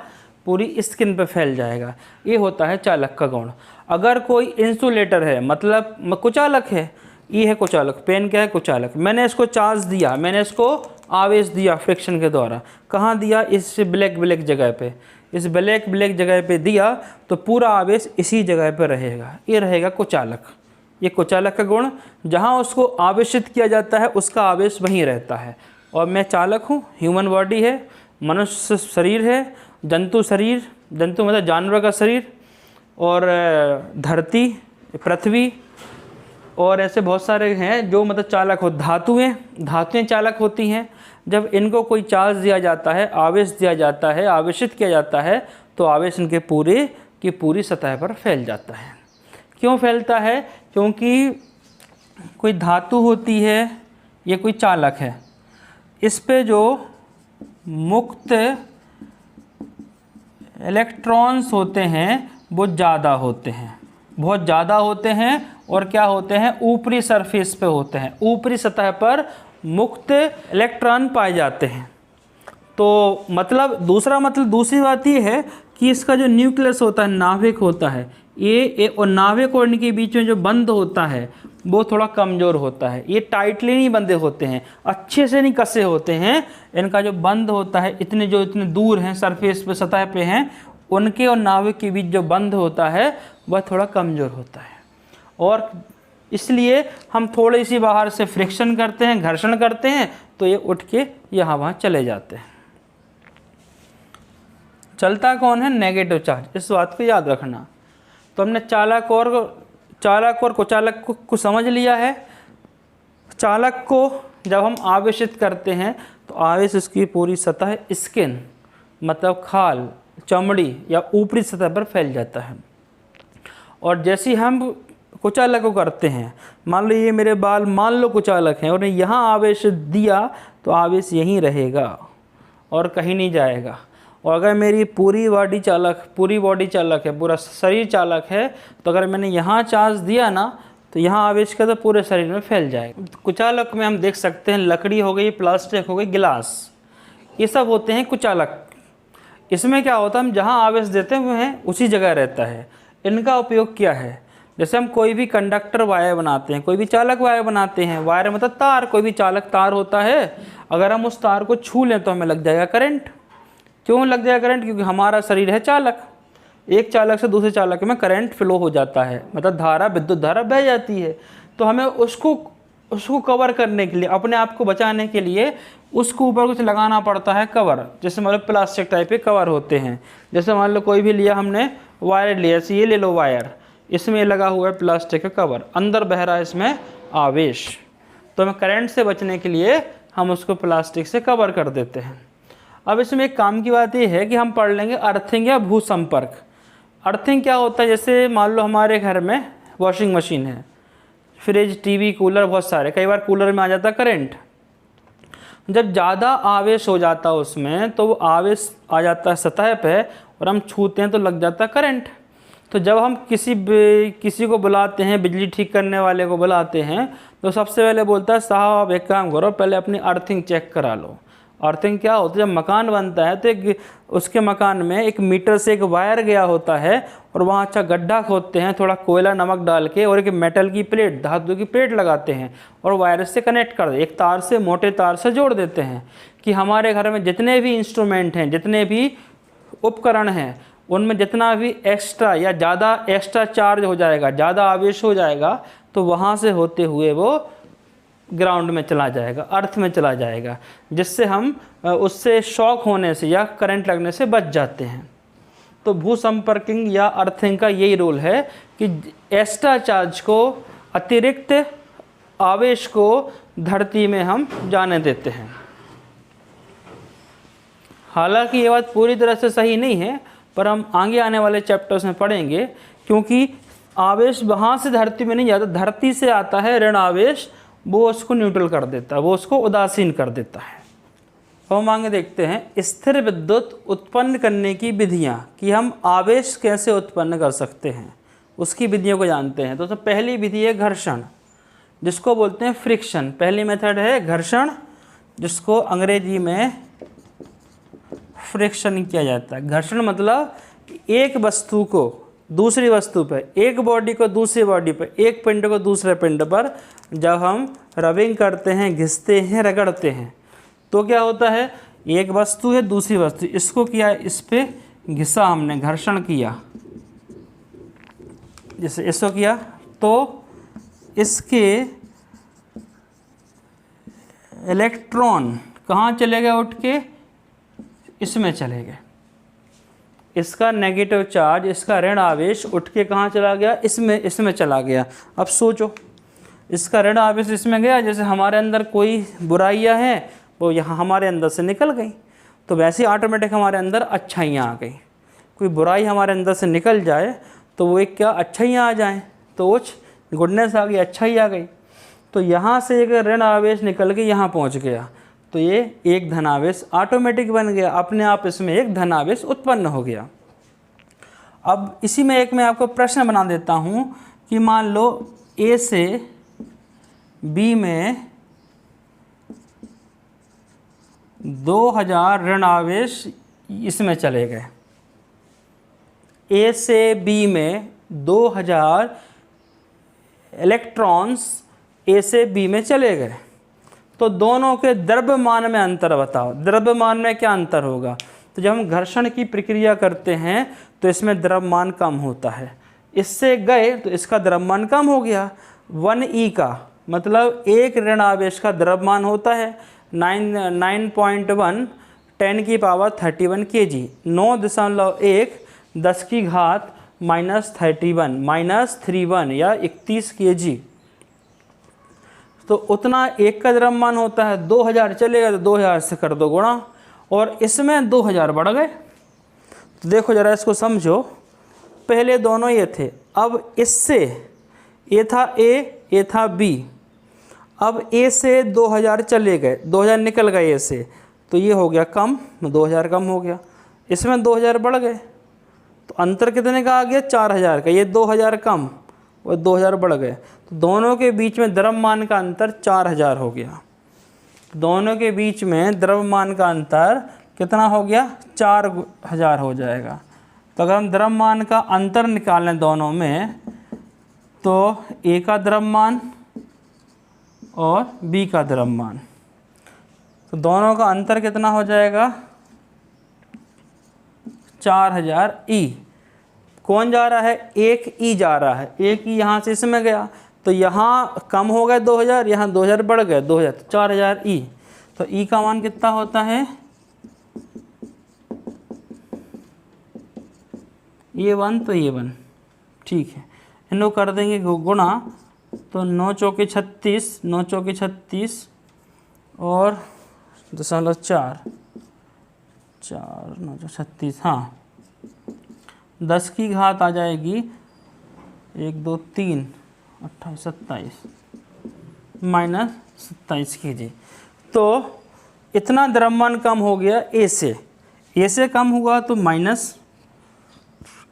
पूरी स्किन पे फैल जाएगा। ये होता है चालक का गुण। अगर कोई इंसुलेटर है मतलब कुचालक है, ये है कुचालक, पेन क्या है? कुचालक। मैंने इसको चार्ज दिया, मैंने इसको आवेश दिया फ्रिक्शन के द्वारा, कहाँ दिया? इस ब्लैक जगह पे, इस ब्लैक जगह पे दिया तो पूरा आवेश इसी जगह पे रहेगा, ये रहेगा कुचालक। ये कुचालक का गुण, जहाँ उसको आवेशित किया जाता है उसका आवेश वहीं रहता है। और मैं चालक हूँ, ह्यूमन बॉडी है, मनुष्य शरीर है, जंतु शरीर, जंतु मतलब जानवर का शरीर, और धरती, पृथ्वी, और ऐसे बहुत सारे हैं जो मतलब चालक हो। धातुएं चालक होती हैं। जब इनको कोई चार्ज दिया जाता है, आवेश दिया जाता है, आवेशित किया जाता है, तो आवेश इनके पूरे की पूरी सतह पर फैल जाता है। क्यों फैलता है? क्योंकि कोई धातु होती है, ये कोई चालक है, इस पे जो मुक्त इलेक्ट्रॉन्स होते हैं वो ज़्यादा होते हैं, बहुत ज़्यादा होते हैं, और क्या होते हैं? ऊपरी सरफेस पे होते हैं, ऊपरी सतह पर मुक्त इलेक्ट्रॉन पाए जाते हैं। तो मतलब दूसरी बात ये है कि इसका जो न्यूक्लियस होता है, नाभिक होता है, ये और नाभिक और इनके बीच में जो बंध होता है वो थोड़ा कमज़ोर होता है। ये टाइटली नहीं बंधे होते हैं, अच्छे से नहीं कसे होते हैं। इनका जो बंध होता है, इतने दूर हैं सरफेस पे, सतह पे हैं, उनके और नाभिक के बीच जो बंध होता है वह थोड़ा कमज़ोर होता है। और इसलिए हम थोड़ी सी बाहर से फ्रिक्शन करते हैं, घर्षण करते हैं, तो ये उठ के यहाँ वहाँ चले जाते हैं। चलता कौन है? Negative charge. इस बात को याद रखना। तो हमने चालक और कुचालक को समझ लिया है। चालक को जब हम आवेशित करते हैं तो आवेश उसकी पूरी सतह, स्किन मतलब खाल, चमड़ी या ऊपरी सतह पर फैल जाता है। और जैसे हम कुचालक को करते हैं, मान लो ये मेरे बाल, मान लो कुचालक हैं, और यहाँ आवेश दिया तो आवेश यहीं रहेगा और कहीं नहीं जाएगा। और अगर मेरी पूरी बॉडी चालक है, पूरा शरीर चालक है, तो अगर मैंने यहाँ चार्ज दिया ना तो यहाँ आवेश का तो पूरे शरीर में फैल जाएगा। कुचालक में हम देख सकते हैं लकड़ी हो गई, प्लास्टिक हो गई, गिलास, ये सब होते हैं कुचालक। इसमें क्या होता है, हम जहाँ आवेश देते हुए हैं उसी जगह रहता है। इनका उपयोग क्या है? जैसे हम कोई भी कंडक्टर वायर बनाते हैं, कोई भी चालक वायर बनाते हैं, वायर मतलब तार, कोई भी चालक तार होता है, अगर हम उस तार को छू लें तो हमें लग जाएगा करंट। क्यों लग जाएगा करंट? क्योंकि हमारा शरीर है चालक, एक चालक से दूसरे चालक में करंट फ्लो हो जाता है, मतलब धारा, विद्युत धारा बह जाती है। तो हमें उसको कवर करने के लिए, अपने आप को बचाने के लिए उसको ऊपर कुछ लगाना पड़ता है कवर, जैसे मतलब प्लास्टिक टाइप के कवर होते हैं। जैसे मान लो कोई भी लिया हमने वायर लिया, जैसे ये ले लो वायर, इसमें लगा हुआ है प्लास्टिक का कवर, अंदर बह रहा है इसमें आवेश, तो हमें करंट से बचने के लिए हम उसको प्लास्टिक से कवर कर देते हैं। अब इसमें एक काम की बात ये है कि हम पढ़ लेंगे अर्थिंग या भू संपर्क। अर्थिंग क्या होता है, जैसे मान लो हमारे घर में वॉशिंग मशीन है, फ्रिज, टीवी, कूलर, बहुत सारे, कई बार कूलर में आ जाता है करंट। जब ज़्यादा आवेश हो जाता है उसमें, तो वो आवेश आ जाता है सतह पे और हम छूते हैं तो लग जाता है करंट। तो जब हम किसी को बुलाते हैं, बिजली ठीक करने वाले को बुलाते हैं, तो सबसे पहले बोलता है साहब आप एक काम करो, पहले अपनी अर्थिंग चेक करा लो। अर्थिंग क्या होती है, जब मकान बनता है तो उसके मकान में 1 मीटर से एक वायर गया होता है और वहाँ अच्छा गड्ढा खोदते हैं, थोड़ा कोयला नमक डाल के, और एक मेटल की प्लेट, धातु की प्लेट लगाते हैं और वायर से कनेक्ट कर दे, एक तार से, मोटे तार से जोड़ देते हैं कि हमारे घर में जितने भी इंस्ट्रूमेंट हैं, जितने भी उपकरण हैं, उनमें जितना भी एक्स्ट्रा या ज़्यादा एक्स्ट्रा चार्ज हो जाएगा, ज़्यादा आवेश हो जाएगा, तो वहाँ से होते हुए वो ग्राउंड में चला जाएगा, अर्थ में चला जाएगा, जिससे हम उससे शॉक होने से या करंट लगने से बच जाते हैं। तो भू संपर्किंग या अर्थिंग का यही रोल है कि एक्स्ट्रा चार्ज को, अतिरिक्त आवेश को धरती में हम जाने देते हैं। हालांकि ये बात पूरी तरह से सही नहीं है, पर हम आगे आने वाले चैप्टर्स में पढ़ेंगे, क्योंकि आवेश वहाँ से धरती में नहीं जाता, धरती से आता है ऋण आवेश, वो उसको न्यूट्रल कर देता है, वो उसको उदासीन कर देता है। अब हम आगे देखते हैं स्थिर विद्युत उत्पन्न करने की विधियाँ, कि हम आवेश कैसे उत्पन्न कर सकते हैं, उसकी विधियों को जानते हैं। तो पहली विधि है घर्षण, जिसको बोलते हैं फ्रिक्शन। पहली मेथड है घर्षण, जिसको अंग्रेजी में फ्रिक्शन किया जाता है। घर्षण मतलब एक वस्तु को दूसरी वस्तु पर, एक बॉडी को दूसरी बॉडी पर, एक पिंड को दूसरे पिंड पर जब हम रबिंग करते हैं, घिसते हैं, रगड़ते हैं, तो क्या होता है, एक वस्तु है, दूसरी वस्तु, इसको किया, इस पे घिसा हमने, घर्षण किया, जैसे इसको किया, तो इसके इलेक्ट्रॉन कहाँ चले गए, उठ के इसमें चले गए। इसका नेगेटिव चार्ज, इसका ऋण आवेश उठ के कहाँ चला गया, इसमें चला गया। अब सोचो, इसका ऋण आवेश इसमें गया, जैसे हमारे अंदर कोई बुराइयां हैं वो यहाँ हमारे अंदर से निकल गई, तो वैसे ही ऑटोमेटिक हमारे अंदर अच्छाइयाँ आ गई। कोई बुराई हमारे अंदर से निकल जाए तो वो एक क्या, अच्छाइयाँ आ जाएँ, तो वो गुडनेस आ गई, अच्छाई आ गई। तो यहाँ से एक ऋण आवेश निकल के यहाँ पहुँच गया, तो ये एक धनावेश ऑटोमेटिक बन गया, अपने आप इसमें एक धनावेश उत्पन्न हो गया। अब इसी में एक मैं आपको प्रश्न बना देता हूँ कि मान लो ए से बी में 2000 ऋण आवेश इसमें चले गए। ए से बी में 2000 इलेक्ट्रॉन्स ए से बी में चले गए, तो दोनों के द्रव्यमान में अंतर बताओ। द्रव्यमान में क्या अंतर होगा, तो जब हम घर्षण की प्रक्रिया करते हैं तो इसमें द्रव्यमान कम होता है, इससे गए तो इसका द्रव्यमान कम हो गया। 1e का मतलब एक ऋण आवेश का द्रव्यमान होता है 9.1 10⁻31 kg, 9.1 10 की घात -31 या 31 kg। तो उतना एक का द्रव्यमान होता है, 2000 चलेगा तो 2000 से कर दो गुणा, और इसमें 2000 बढ़ गए। तो देखो ज़रा इसको समझो, पहले दोनों ये थे, अब इससे ये था ए, ये था बी, अब ए से 2000 चले गए, 2000 निकल गए ए से, तो ये हो गया कम, 2000 कम हो गया, इसमें 2000 बढ़ गए, तो अंतर कितने का आ गया, 4000 का। ये 2000 कम और 2000 बढ़ गए, तो दोनों के बीच में द्रव्यमान का अंतर 4000 हो गया। दोनों के बीच में द्रव्यमान का अंतर कितना हो गया, 4000 हो जाएगा। तो अगर हम द्रव्यमान का अंतर निकालें दोनों में, तो ए का द्रव्यमान और बी का द्रव्यमान, तो दोनों का अंतर कितना हो जाएगा, 4000 ई। कौन जा रहा है, एक ई जा रहा है, एक ई यहाँ से इसमें गया तो यहाँ कम हो गए 2000, यहाँ 2000 बढ़ गए 2000 तो 4000 ई। तो ई का मान कितना होता है, ये 1 तो ये 1, ठीक है। इनको कर देंगे गुणा, तो 9 चौके 36, 9 चौके 36 और 0.4, 4 9 36, हाँ 10 की घात आ जाएगी 1 2 3 28 27 -27 कीजिए। तो इतना द्रव्यमान कम हो गया ए से कम हुआ तो माइनस,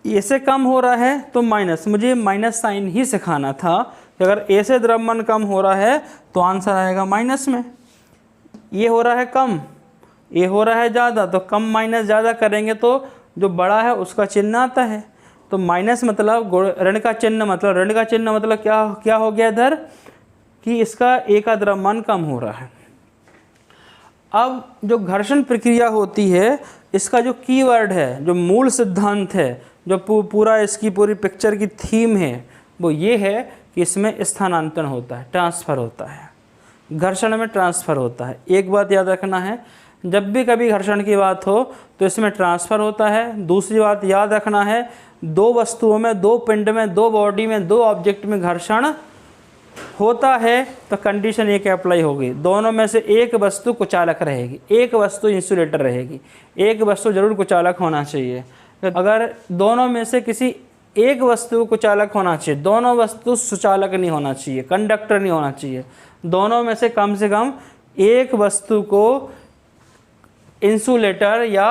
ए से कम हो रहा है तो माइनस। मुझे माइनस साइन ही सिखाना था कि अगर ए से द्रव्यमान कम हो रहा है तो आंसर आएगा माइनस में। ये हो रहा है कम, ये हो रहा है ज़्यादा, तो कम माइनस ज़्यादा करेंगे तो जो बड़ा है उसका चिन्ह आता है। तो माइनस मतलब ऋण का चिन्ह, मतलब ऋण का चिन्ह मतलब क्या हो गया इधर कि इसका ए का द्रव्यमान कम हो रहा है। अब जो घर्षण प्रक्रिया होती है इसका जो कीवर्ड है, जो मूल सिद्धांत है, जो पूरा इसकी पूरी पिक्चर की थीम है वो ये है कि इसमें स्थानांतरण होता है, ट्रांसफ़र होता है, घर्षण में ट्रांसफ़र होता है। एक बात याद रखना है, जब भी कभी घर्षण की बात हो तो इसमें ट्रांसफ़र होता है। दूसरी बात याद रखना है, दो वस्तुओं में, दो पिंड में, दो बॉडी में, दो ऑब्जेक्ट में घर्षण होता है तो कंडीशन एक अप्लाई होगी, दोनों में से एक वस्तु कुचालक रहेगी, एक वस्तु इंसुलेटर रहेगी, एक वस्तु जरूर कुचालक होना चाहिए। अगर दोनों में से किसी एक वस्तु कुचालक होना चाहिए, दोनों वस्तु सुचालक नहीं होना चाहिए, कंडक्टर नहीं होना चाहिए, दोनों में से कम एक वस्तु को इंसुलेटर या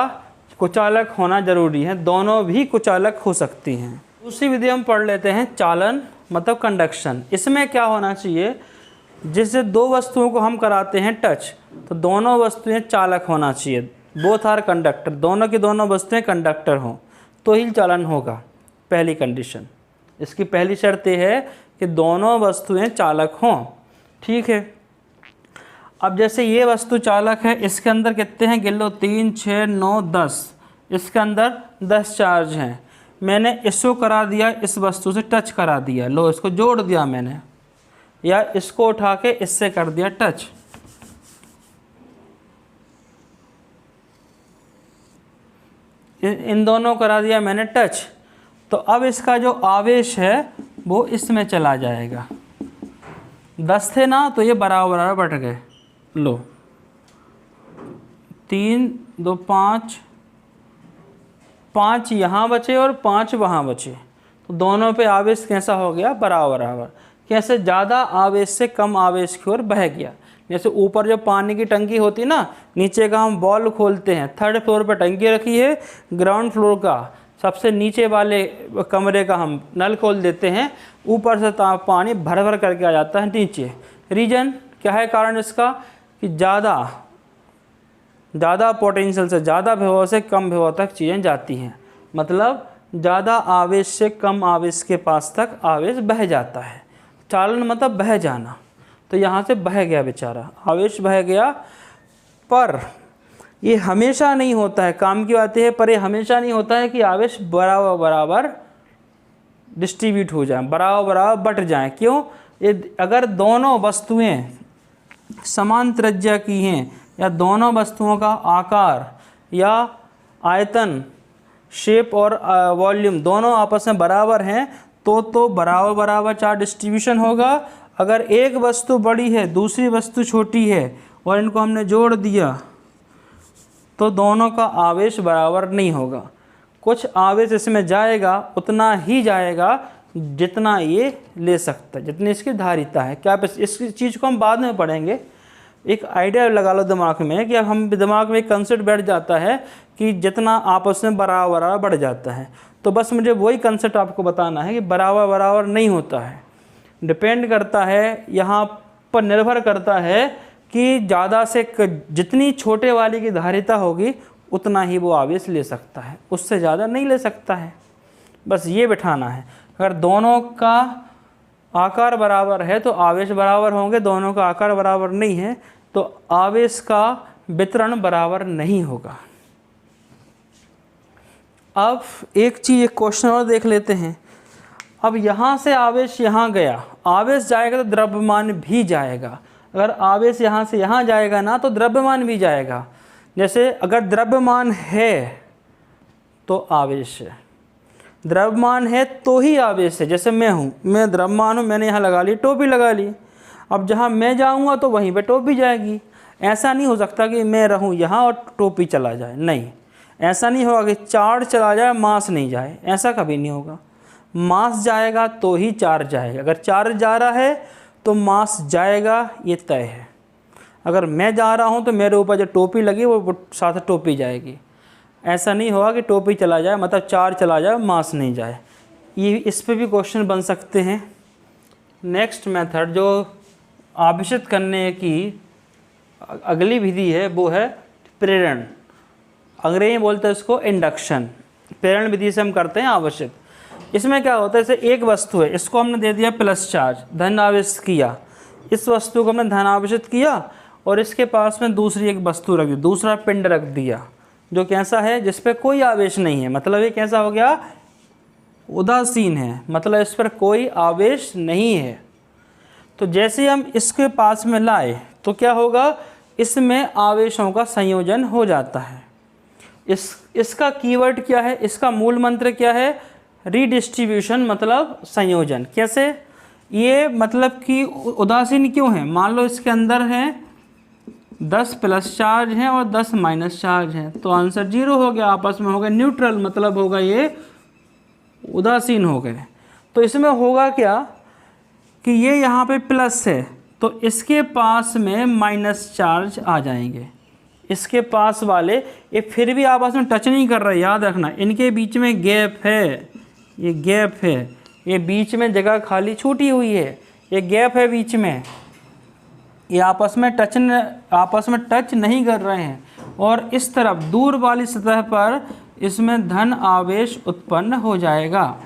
कुचालक होना जरूरी है। दोनों भी कुचालक हो सकती हैं। दूसरी विधि हम पढ़ लेते हैं, चालन मतलब कंडक्शन। इसमें क्या होना चाहिए, जिससे दो वस्तुओं को हम कराते हैं टच, तो दोनों वस्तुएं चालक होना चाहिए, बोथ आर कंडक्टर, दोनों की दोनों वस्तुएं कंडक्टर हों तो ही चालन होगा। पहली कंडीशन, इसकी पहली शर्त यह है कि दोनों वस्तुएं चालक हों, ठीक है। अब जैसे ये वस्तु चालक है, इसके अंदर कितने हैं गिन लो, 3 6 9 10, इसके अंदर 10 चार्ज हैं। मैंने इसको करा दिया, इस वस्तु से टच करा दिया, लो इसको जोड़ दिया मैंने, या इसको उठा के इससे कर दिया टच, इन दोनों करा दिया मैंने टच। तो अब इसका जो आवेश है वो इसमें चला जाएगा। 10 थे ना, तो ये बराबर बराबर बट गए, लो 3 2 5, 5 यहाँ बचे और 5 वहाँ बचे, तो दोनों पे आवेश कैसा हो गया, बराबर बराबर। कैसे, ज़्यादा आवेश से कम आवेश की ओर बह गया। जैसे ऊपर जो पानी की टंकी होती है ना, नीचे का हम बॉल खोलते हैं, 3rd फ्लोर पर टंकी रखी है, ग्राउंड फ्लोर का सबसे नीचे वाले कमरे का हम नल खोल देते हैं, ऊपर से पानी भर भर करके आ जाता है नीचे। रीजन क्या है, कारण इसका कि ज़्यादा पोटेंशियल से, ज़्यादा विभव से कम विभव तक चीज़ें जाती हैं, मतलब ज़्यादा आवेश से कम आवेश के पास तक आवेश बह जाता है। चालन मतलब बह जाना, तो यहाँ से बह गया बेचारा, आवेश बह गया। पर ये हमेशा नहीं होता है, काम की बात है, पर ये हमेशा नहीं होता है कि आवेश बराबर बराबर डिस्ट्रीब्यूट हो जाए, बराबर बराबर बट जाए। क्यों, ये अगर दोनों वस्तुएं समान त्रिज्या की हैं, या दोनों वस्तुओं का आकार या आयतन, शेप और वॉल्यूम दोनों आपस में बराबर हैं, तो बराबर बराबर चार्ज डिस्ट्रीब्यूशन होगा। अगर एक वस्तु बड़ी है, दूसरी वस्तु छोटी है और इनको हमने जोड़ दिया तो दोनों का आवेश बराबर नहीं होगा। कुछ आवेश इसमें जाएगा, उतना ही जाएगा जितना ये ले सकता है, जितनी इसकी धारिता है। क्या इस चीज़ को हम बाद में पढ़ेंगे। एक आइडिया लगा लो दिमाग में कि अब हम दिमाग में एक कंसेप्ट बैठ जाता है कि जितना आपस में बराबर बराबर बढ़ जाता है, तो बस मुझे वही कंसेप्ट आपको बताना है कि बराबर बराबर नहीं होता है। डिपेंड करता है, यहाँ पर निर्भर करता है कि ज़्यादा से जितनी छोटे वाली की धारिता होगी उतना ही वो आवेश ले सकता है, उससे ज़्यादा नहीं ले सकता है। बस ये बिठाना है। अगर दोनों का आकार बराबर है तो आवेश बराबर होंगे, दोनों का आकार बराबर नहीं है तो आवेश का वितरण बराबर नहीं होगा। अब एक चीज़, एक क्वेश्चन और देख लेते हैं। अब यहाँ से आवेश यहाँ गया, आवेश जाएगा तो द्रव्यमान भी जाएगा। अगर आवेश यहाँ से यहाँ जाएगा ना तो द्रव्यमान भी जाएगा। जैसे अगर द्रव्यमान है तो आवेश है, द्रव्यमान है तो ही आवेश है। जैसे मैं हूँ, मैं द्रव्यमान हूँ, मैंने यहाँ लगा ली, टोपी लगा ली। अब जहाँ मैं जाऊँगा तो वहीं पे टोपी जाएगी। ऐसा नहीं हो सकता कि मैं रहूँ यहाँ और टोपी चला जाए, नहीं, ऐसा नहीं होगा कि चार्ज चला जाए मास नहीं जाए, ऐसा कभी नहीं होगा। मास जाएगा तो ही चार्ज जाएगा। अगर चार्ज जा रहा है तो मास जाएगा, ये तय है। अगर मैं जा रहा हूँ तो मेरे ऊपर जो टोपी लगी वो साथ टोपी जाएगी। ऐसा नहीं होगा कि टोपी चला जाए मतलब चार्ज चला जाए मास नहीं जाए। ये इस पे भी क्वेश्चन बन सकते हैं। नेक्स्ट मेथड जो आवेशित करने की अगली विधि है वो है प्रेरण। अंग्रेजी में बोलते हैं इसको इंडक्शन। प्रेरण विधि से हम करते हैं आवेशित। इसमें क्या होता है, जैसे एक वस्तु है, इसको हमने दे दिया प्लस चार्ज, धन आवेश किया। इस वस्तु को हमने धन आवेशित किया और इसके पास में दूसरी एक वस्तु रख दी, दूसरा पिंड रख दिया जो कैसा है, जिस पर कोई आवेश नहीं है। मतलब ये कैसा हो गया, उदासीन है, मतलब इस पर कोई आवेश नहीं है। तो जैसे हम इसके पास में लाए तो क्या होगा, इसमें आवेशों का संयोजन हो जाता है। इसका कीवर्ड क्या है, इसका मूल मंत्र क्या है, रीडिस्ट्रीब्यूशन, मतलब संयोजन। कैसे, ये मतलब कि उदासीन क्यों है, मान लो इसके अंदर है 10 प्लस चार्ज हैं और 10 माइनस चार्ज हैं, तो आंसर 0 हो गया, आपस में हो गए न्यूट्रल, मतलब होगा ये उदासीन हो गए। तो इसमें होगा क्या कि ये यहाँ पे प्लस है तो इसके पास में माइनस चार्ज आ जाएंगे। इसके पास वाले ये फिर भी आपस में टच नहीं कर रहे, याद रखना, इनके बीच में गैप है, ये गैप है, ये बीच में जगह खाली छूटी हुई है, ये गैप है बीच में, ये आपस में टच नहीं कर रहे हैं। और इस तरफ दूर वाली सतह पर इसमें धन आवेश उत्पन्न हो जाएगा,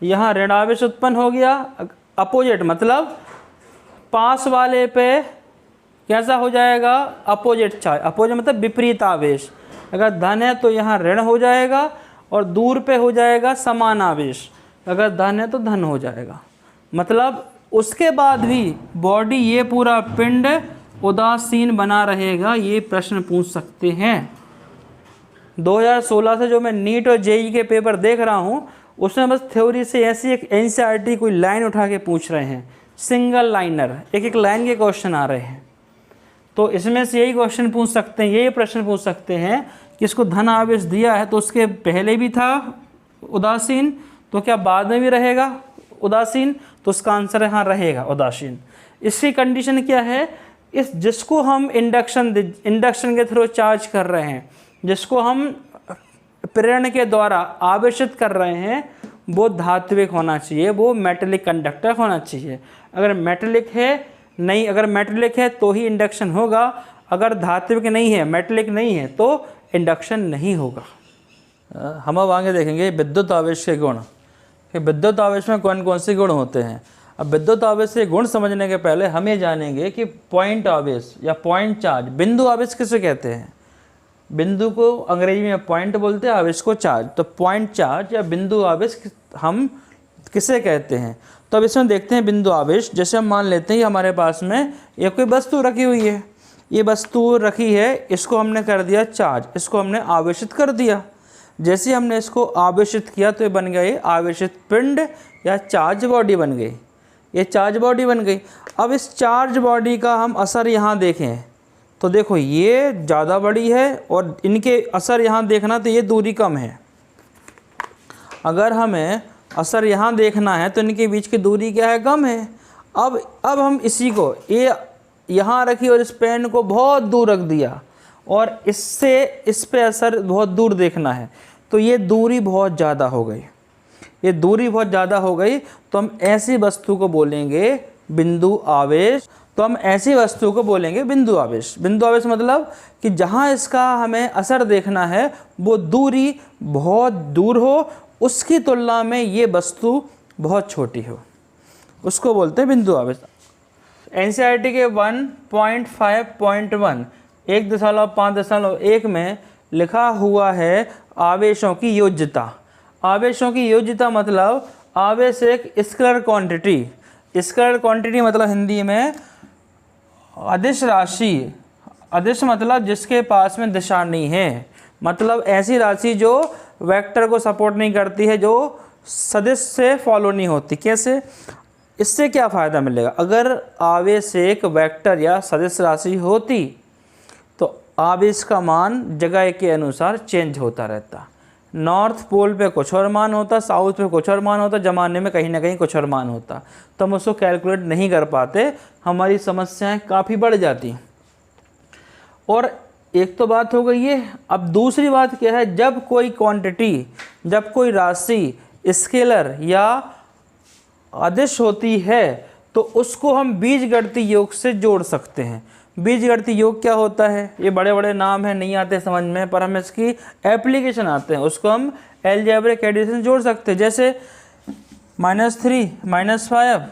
यहाँ ऋण आवेश उत्पन्न हो गया। अपोजिट मतलब पास वाले पे कैसा हो जाएगा, अपोजिट चार्ज। अपोजिट मतलब विपरीत आवेश। अगर धन है तो यहाँ ऋण हो जाएगा और दूर पे हो जाएगा समान आवेश। अगर धन है तो धन हो जाएगा। मतलब उसके बाद भी बॉडी, ये पूरा पिंड उदासीन बना रहेगा, ये प्रश्न पूछ सकते हैं। 2016 से जो मैं नीट और जेई के पेपर देख रहा हूँ उसमें बस थ्योरी से ऐसी एक एनसीईआरटी कोई लाइन उठा के पूछ रहे हैं, सिंगल लाइनर, एक एक लाइन के क्वेश्चन आ रहे हैं। तो इसमें से यही क्वेश्चन पूछ सकते हैं, यही प्रश्न पूछ सकते हैं कि इसको धन आवेश दिया है तो उसके पहले भी था उदासीन, तो क्या बाद में भी रहेगा उदासीन, तो उसका आंसर यहाँ रहेगा उदासीन। इसकी कंडीशन क्या है, इस जिसको हम इंडक्शन के थ्रू चार्ज कर रहे हैं, जिसको हम प्रेरण के द्वारा आवेशित कर रहे हैं, वो धात्विक होना चाहिए, वो मेटेलिक कंडक्टर होना चाहिए। अगर मेटेलिक है नहीं, अगर मेटेलिक है तो ही इंडक्शन होगा, अगर धात्विक नहीं है, मेटेलिक नहीं है तो इंडक्शन नहीं होगा। हम अब आगे देखेंगे विद्युत आवेश के गुण, कि विद्युत आवेश में कौन कौन से गुण होते हैं। अब विद्युत आवेश के गुण समझने के पहले हम ये जानेंगे कि पॉइंट आवेश या पॉइंट चार्ज, बिंदु आवेश किसे कहते हैं। बिंदु को अंग्रेजी में पॉइंट बोलते हैं, आवेश को चार्ज। तो पॉइंट चार्ज या बिंदु आवेश हम किसे कहते हैं। तो अब इसमें देखते हैं बिंदु आवेश। जैसे हम मान लेते हैं कि हमारे पास में एक कोई वस्तु रखी हुई है, ये वस्तु रखी है, इसको हमने कर दिया चार्ज, इसको हमने आवेशित कर दिया। जैसे हमने इसको आवेशित किया तो ये बन गया, ये आवेशित पिंड या चार्ज बॉडी बन गई, ये चार्ज बॉडी बन गई। अब इस चार्ज बॉडी का हम असर यहाँ देखें तो देखो ये ज़्यादा बड़ी है और इनके असर यहाँ देखना तो ये दूरी कम है। अगर हमें असर यहाँ देखना है तो इनके बीच की दूरी क्या है, कम है। अब हम इसी को ये यहाँ रखी और इस पेन को बहुत दूर रख दिया और इससे इस पे असर बहुत दूर देखना है, तो ये दूरी बहुत ज़्यादा हो गई, ये दूरी बहुत ज़्यादा हो गई। तो हम ऐसी वस्तु को बोलेंगे बिंदु आवेश। तो हम ऐसी वस्तु को बोलेंगे बिंदु आवेश। बिंदु आवेश मतलब कि जहाँ इसका हमें असर देखना है वो दूरी बहुत दूर हो, उसकी तुलना में ये वस्तु बहुत छोटी हो, उसको बोलते हैं बिंदु आवेश। एनसीईआरटी के 1.5.1 1.5.1 में लिखा हुआ है आवेशों की योज्यता। आवेशों की योज्यता मतलब आवेश एक स्केलर क्वांटिटी, स्केलर क्वांटिटी मतलब हिंदी में अदिश राशि। अदिश मतलब जिसके पास में दिशा नहीं है, मतलब ऐसी राशि जो वेक्टर को सपोर्ट नहीं करती है, जो सदिश से फॉलो नहीं होती। कैसे? इससे क्या फ़ायदा मिलेगा? अगर आवेश एक वेक्टर या सदिश राशि होती तो आवेश का मान जगह के अनुसार चेंज होता रहता। नॉर्थ पोल पे कुछ और मान होता, साउथ पे कुछ और मान होता, जमाने में कहीं ना कहीं कुछ और मान होता, तो हम उसको कैलकुलेट नहीं कर पाते, हमारी समस्याएं काफ़ी बढ़ जाती। और एक तो बात हो गई ये। अब दूसरी बात क्या है, जब कोई क्वांटिटी, जब कोई राशि स्केलर या अदिश होती है तो उसको हम बीजगणितीय योग से जोड़ सकते हैं। बीजगणितीय योग क्या होता है? ये बड़े बड़े नाम हैं, नहीं आते समझ में, पर हम इसकी एप्लीकेशन आते हैं, उसको हम अलजेब्रिक एडिशन से जोड़ सकते हैं। जैसे -3 -5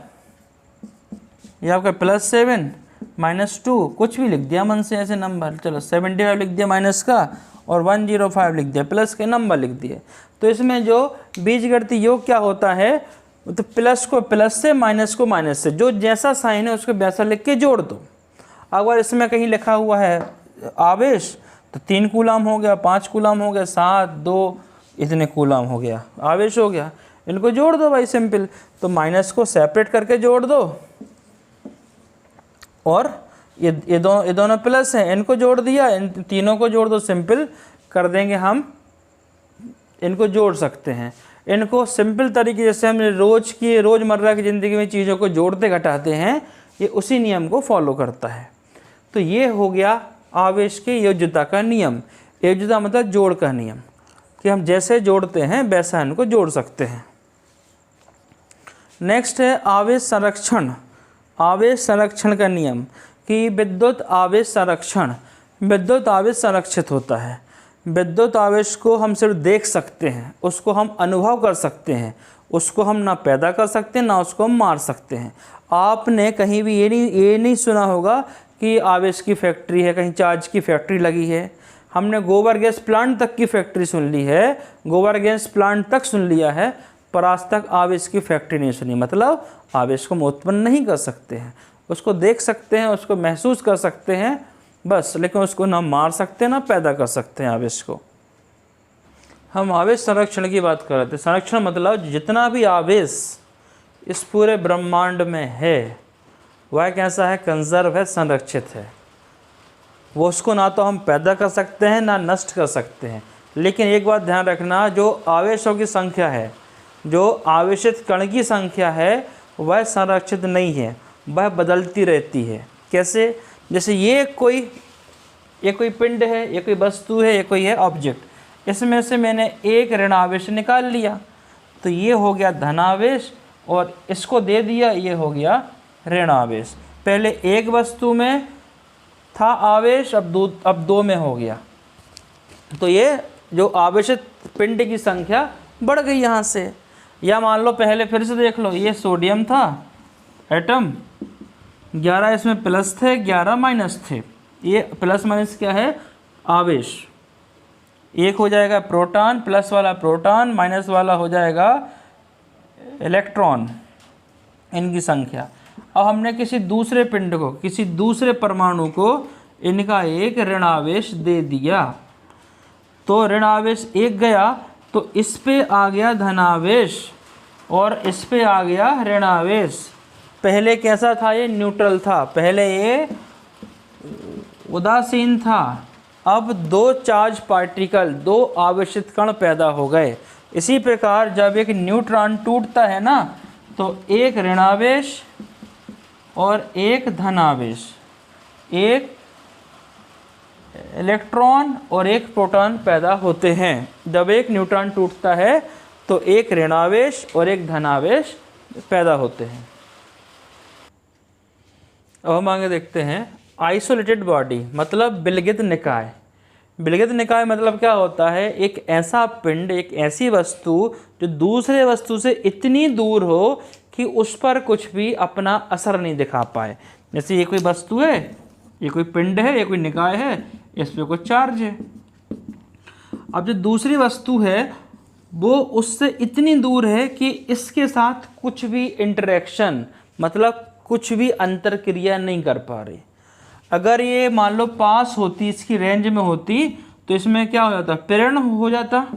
या आपका +7 -2, कुछ भी लिख दिया मन से ऐसे नंबर। चलो 75 लिख दिया माइनस का और 105 लिख दिया, प्लस के नंबर लिख दिए। तो इसमें जो बीजगणितीय योग क्या होता है, तो प्लस को प्लस से, माइनस को माइनस से, जो जैसा साइन है उसको वैसा लिख के जोड़ दो। अगर इसमें कहीं लिखा हुआ है आवेश तो 3 कूलम हो गया, 5 कूलम हो गया, 7 2 इतने कूलम हो गया, आवेश हो गया। इनको जोड़ दो भाई, सिंपल। तो माइनस को सेपरेट करके जोड़ दो और ये दोनों प्लस हैं, इनको जोड़ दिया, इन तीनों को जोड़ दो, सिंपल कर देंगे हम। इनको जोड़ सकते हैं। इनको सिंपल तरीके जैसे हम रोज़मर्रा की ज़िंदगी में चीज़ों को जोड़ते घटाते हैं, ये उसी नियम को फॉलो करता है। तो ये हो गया आवेश की योज्यता का नियम। योज्यता मतलब जोड़ का नियम, कि हम जैसे जोड़ते हैं वैसा इनको जोड़ सकते हैं। नेक्स्ट है आवेश संरक्षण। आवेश संरक्षण का नियम कि विद्युत आवेश संरक्षण, विद्युत आवेश संरक्षित होता है। विद्युत आवेश को हम सिर्फ देख सकते हैं, उसको हम अनुभव कर सकते हैं, उसको हम ना पैदा कर सकते हैं ना उसको हम मार सकते हैं। आपने कहीं भी ये नहीं सुना होगा कि आवेश की फैक्ट्री है, कहीं चार्ज की फैक्ट्री लगी है। हमने गोबर गैस प्लांट तक की फैक्ट्री सुन ली है, गोबर गैस प्लांट तक सुन लिया है, पर आज तक आवेश की फैक्ट्री नहीं सुनी। मतलब आवेश को हम उत्पन्न नहीं कर सकते हैं, उसको देख सकते हैं, उसको महसूस कर सकते हैं बस, लेकिन उसको ना मार सकते ना पैदा कर सकते हैं आवेश को। हम आवेश संरक्षण की बात कर रहे थे। संरक्षण मतलब जितना भी आवेश इस पूरे ब्रह्मांड में है वह कैसा है, कंजर्व है, संरक्षित है। वो उसको ना तो हम पैदा कर सकते हैं ना नष्ट कर सकते हैं। लेकिन एक बात ध्यान रखना, जो आवेशों की संख्या है, जो आवेशित कण की संख्या है, वह संरक्षित नहीं है, वह बदलती रहती है। कैसे? जैसे ये कोई पिंड है, ये कोई वस्तु है, ये कोई है ऑब्जेक्ट, इसमें से मैंने एक ऋण आवेश निकाल लिया तो ये हो गया धनावेश, और इसको दे दिया, ये हो गया ऋण आवेश। पहले एक वस्तु में था आवेश, अब दो में हो गया, तो ये जो आवेशित पिंड की संख्या बढ़ गई यहाँ से। या मान लो पहले फिर से देख लो, ये सोडियम था एटम, 11 इसमें प्लस थे, 11 माइनस थे। ये प्लस माइनस क्या है, आवेश। एक हो जाएगा प्रोटॉन, प्लस वाला प्रोटॉन, माइनस वाला हो जाएगा इलेक्ट्रॉन, इनकी संख्या। अब हमने किसी दूसरे पिंड को, किसी दूसरे परमाणु को इनका एक ऋण आवेश दे दिया, तो ऋण आवेश एक गया तो इस पे आ गया धनावेश और इस पे आ गया ऋण आवेश। पहले कैसा था, ये न्यूट्रल था, पहले ये उदासीन था। अब दो चार्ज पार्टिकल, दो आवेशित कण पैदा हो गए। इसी प्रकार जब एक न्यूट्रॉन टूटता है ना, तो एक ऋणावेश और एक धनावेश, एक इलेक्ट्रॉन और एक प्रोटॉन पैदा होते हैं। जब एक न्यूट्रॉन टूटता है तो एक ऋणावेश और एक धनावेश पैदा होते हैं। अब हम आगे देखते हैं आइसोलेटेड बॉडी मतलब विलगित निकाय। विलगित निकाय मतलब क्या होता है, एक ऐसा पिंड, एक ऐसी वस्तु जो दूसरे वस्तु से इतनी दूर हो कि उस पर कुछ भी अपना असर नहीं दिखा पाए। जैसे ये कोई वस्तु है, ये कोई पिंड है, ये कोई निकाय है, इस पर कोई चार्ज है, अब जो दूसरी वस्तु है वो उससे इतनी दूर है कि इसके साथ कुछ भी इंटरेक्शन, मतलब कुछ भी अंतर क्रिया नहीं कर पा रही। अगर ये मान लो पास होती, इसकी रेंज में होती, तो इसमें क्या हो जाता, प्रेरण हो जाता,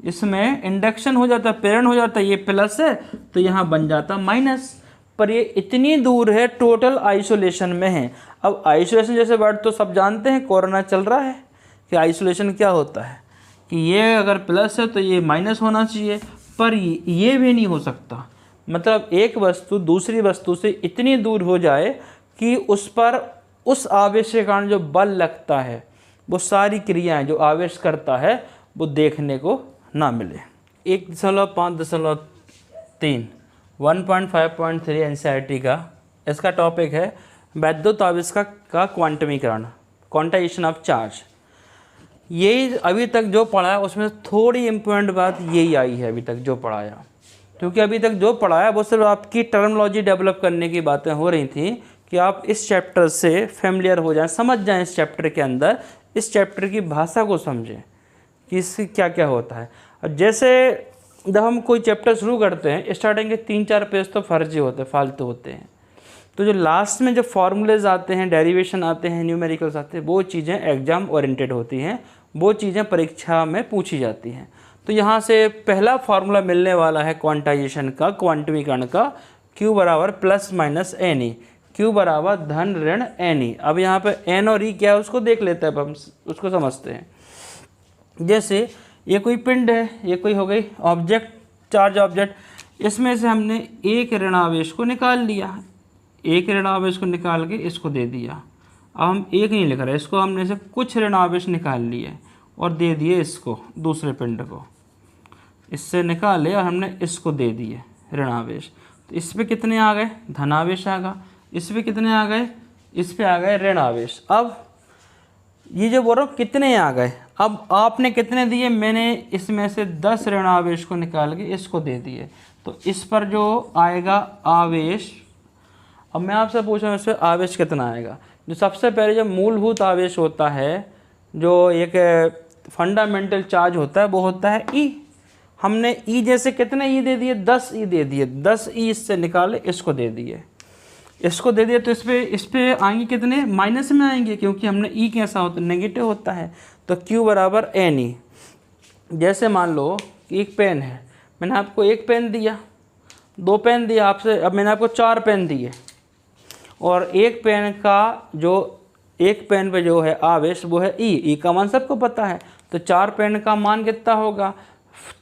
इसमें इंडक्शन हो जाता, प्रेरण हो जाता। ये प्लस है तो यहाँ बन जाता माइनस, पर ये इतनी दूर है, टोटल आइसोलेशन में है। अब आइसोलेशन जैसे वर्ड तो सब जानते हैं, कोरोना चल रहा है, कि आइसोलेशन क्या होता है, कि ये अगर प्लस है तो ये माइनस होना चाहिए, पर ये भी नहीं हो सकता। मतलब एक वस्तु दूसरी वस्तु से इतनी दूर हो जाए कि उस पर उस आवेश के कारण जो बल लगता है, वो सारी क्रियाएं जो आवेश करता है वो देखने को ना मिले। 1.5.3 1.5.3 एनसीईआरटी का इसका टॉपिक है वैद्युत आवेश का क्वांटमीकरण, क्वांटाइजेशन ऑफ चार्ज। ये अभी तक जो पढ़ा है उसमें थोड़ी इम्पोर्टेंट बात यही आई है अभी तक जो पढ़ाया, क्योंकि अभी तक जो पढ़ाया वो सिर्फ आपकी टर्मिनोलॉजी डेवलप करने की बातें हो रही थी कि आप इस चैप्टर से फेमिलियर हो जाएं, समझ जाएं इस चैप्टर के अंदर, इस चैप्टर की भाषा को समझें कि इससे क्या क्या होता है। अब जैसे जब हम कोई चैप्टर शुरू करते हैं, स्टार्टिंग के 3-4 पेज तो फर्जी होते हैं, फालतू होते हैं, तो जो लास्ट में जो फार्मूलेज आते हैं, डेरिवेशन आते हैं, न्यूमेरिकल्स आते हैं, वो चीज़ें एग्जाम ओरिएंटेड होती हैं, वो चीज़ें परीक्षा में पूछी जाती हैं। तो यहाँ से पहला फार्मूला मिलने वाला है क्वांटाइजेशन का, क्वांटमीकरण का, Q बराबर plus minus N E, Q बराबर धन ऋण एन ई। अब यहाँ पे एन और ई क्या है उसको देख लेते हैं, अब हम उसको समझते हैं। जैसे ये कोई पिंड है, ये कोई हो गई ऑब्जेक्ट, चार्ज ऑब्जेक्ट, इसमें से हमने एक ऋणावेश को निकाल लिया, एक ऋणावेश को निकाल के इसको दे दिया। अब हम एक नहीं लिख रहे, इसको हमने से कुछ ऋणावेश निकाल लिए और दे दिए इसको, दूसरे पिंड को इससे निकाले और हमने इसको दे दिए ऋणावेश। तो इस पे कितने आ गए, धनावेश आ गया, इस पे कितने आ गए, इस पे आ गए ऋणावेश। अब ये जो बोल रहा हूँ कितने आ गए, अब आपने कितने दिए, मैंने इसमें से 10 ऋणावेश को निकाल के इसको दे दिए, तो इस पर जो आएगा आवेश, अब मैं आपसे पूछ रहा हूँ इस पर आवेश कितना आएगा। जो सबसे पहले जो मूलभूत आवेश होता है, जो एक फंडामेंटल चार्ज होता है, वो होता है ई। हमने ई जैसे कितने ई दे दिए, 10 ई दे दिए, 10 ई इससे निकाले इसको दे दिए, इसको दे दिए, तो इस पे आएंगे कितने, माइनस में आएंगे, क्योंकि हमने ई कैसा होता है, नेगेटिव होता है। तो Q बराबर एन ई। जैसे मान लो कि एक पेन है, मैंने आपको एक पेन दिया, 2 पेन दिया आपसे, अब मैंने आपको 4 पेन दिए, और एक पेन का जो एक पेन पे जो है आवेश वो है ई, ई का मान सबको पता है। तो 4 पेन का मान कितना होगा,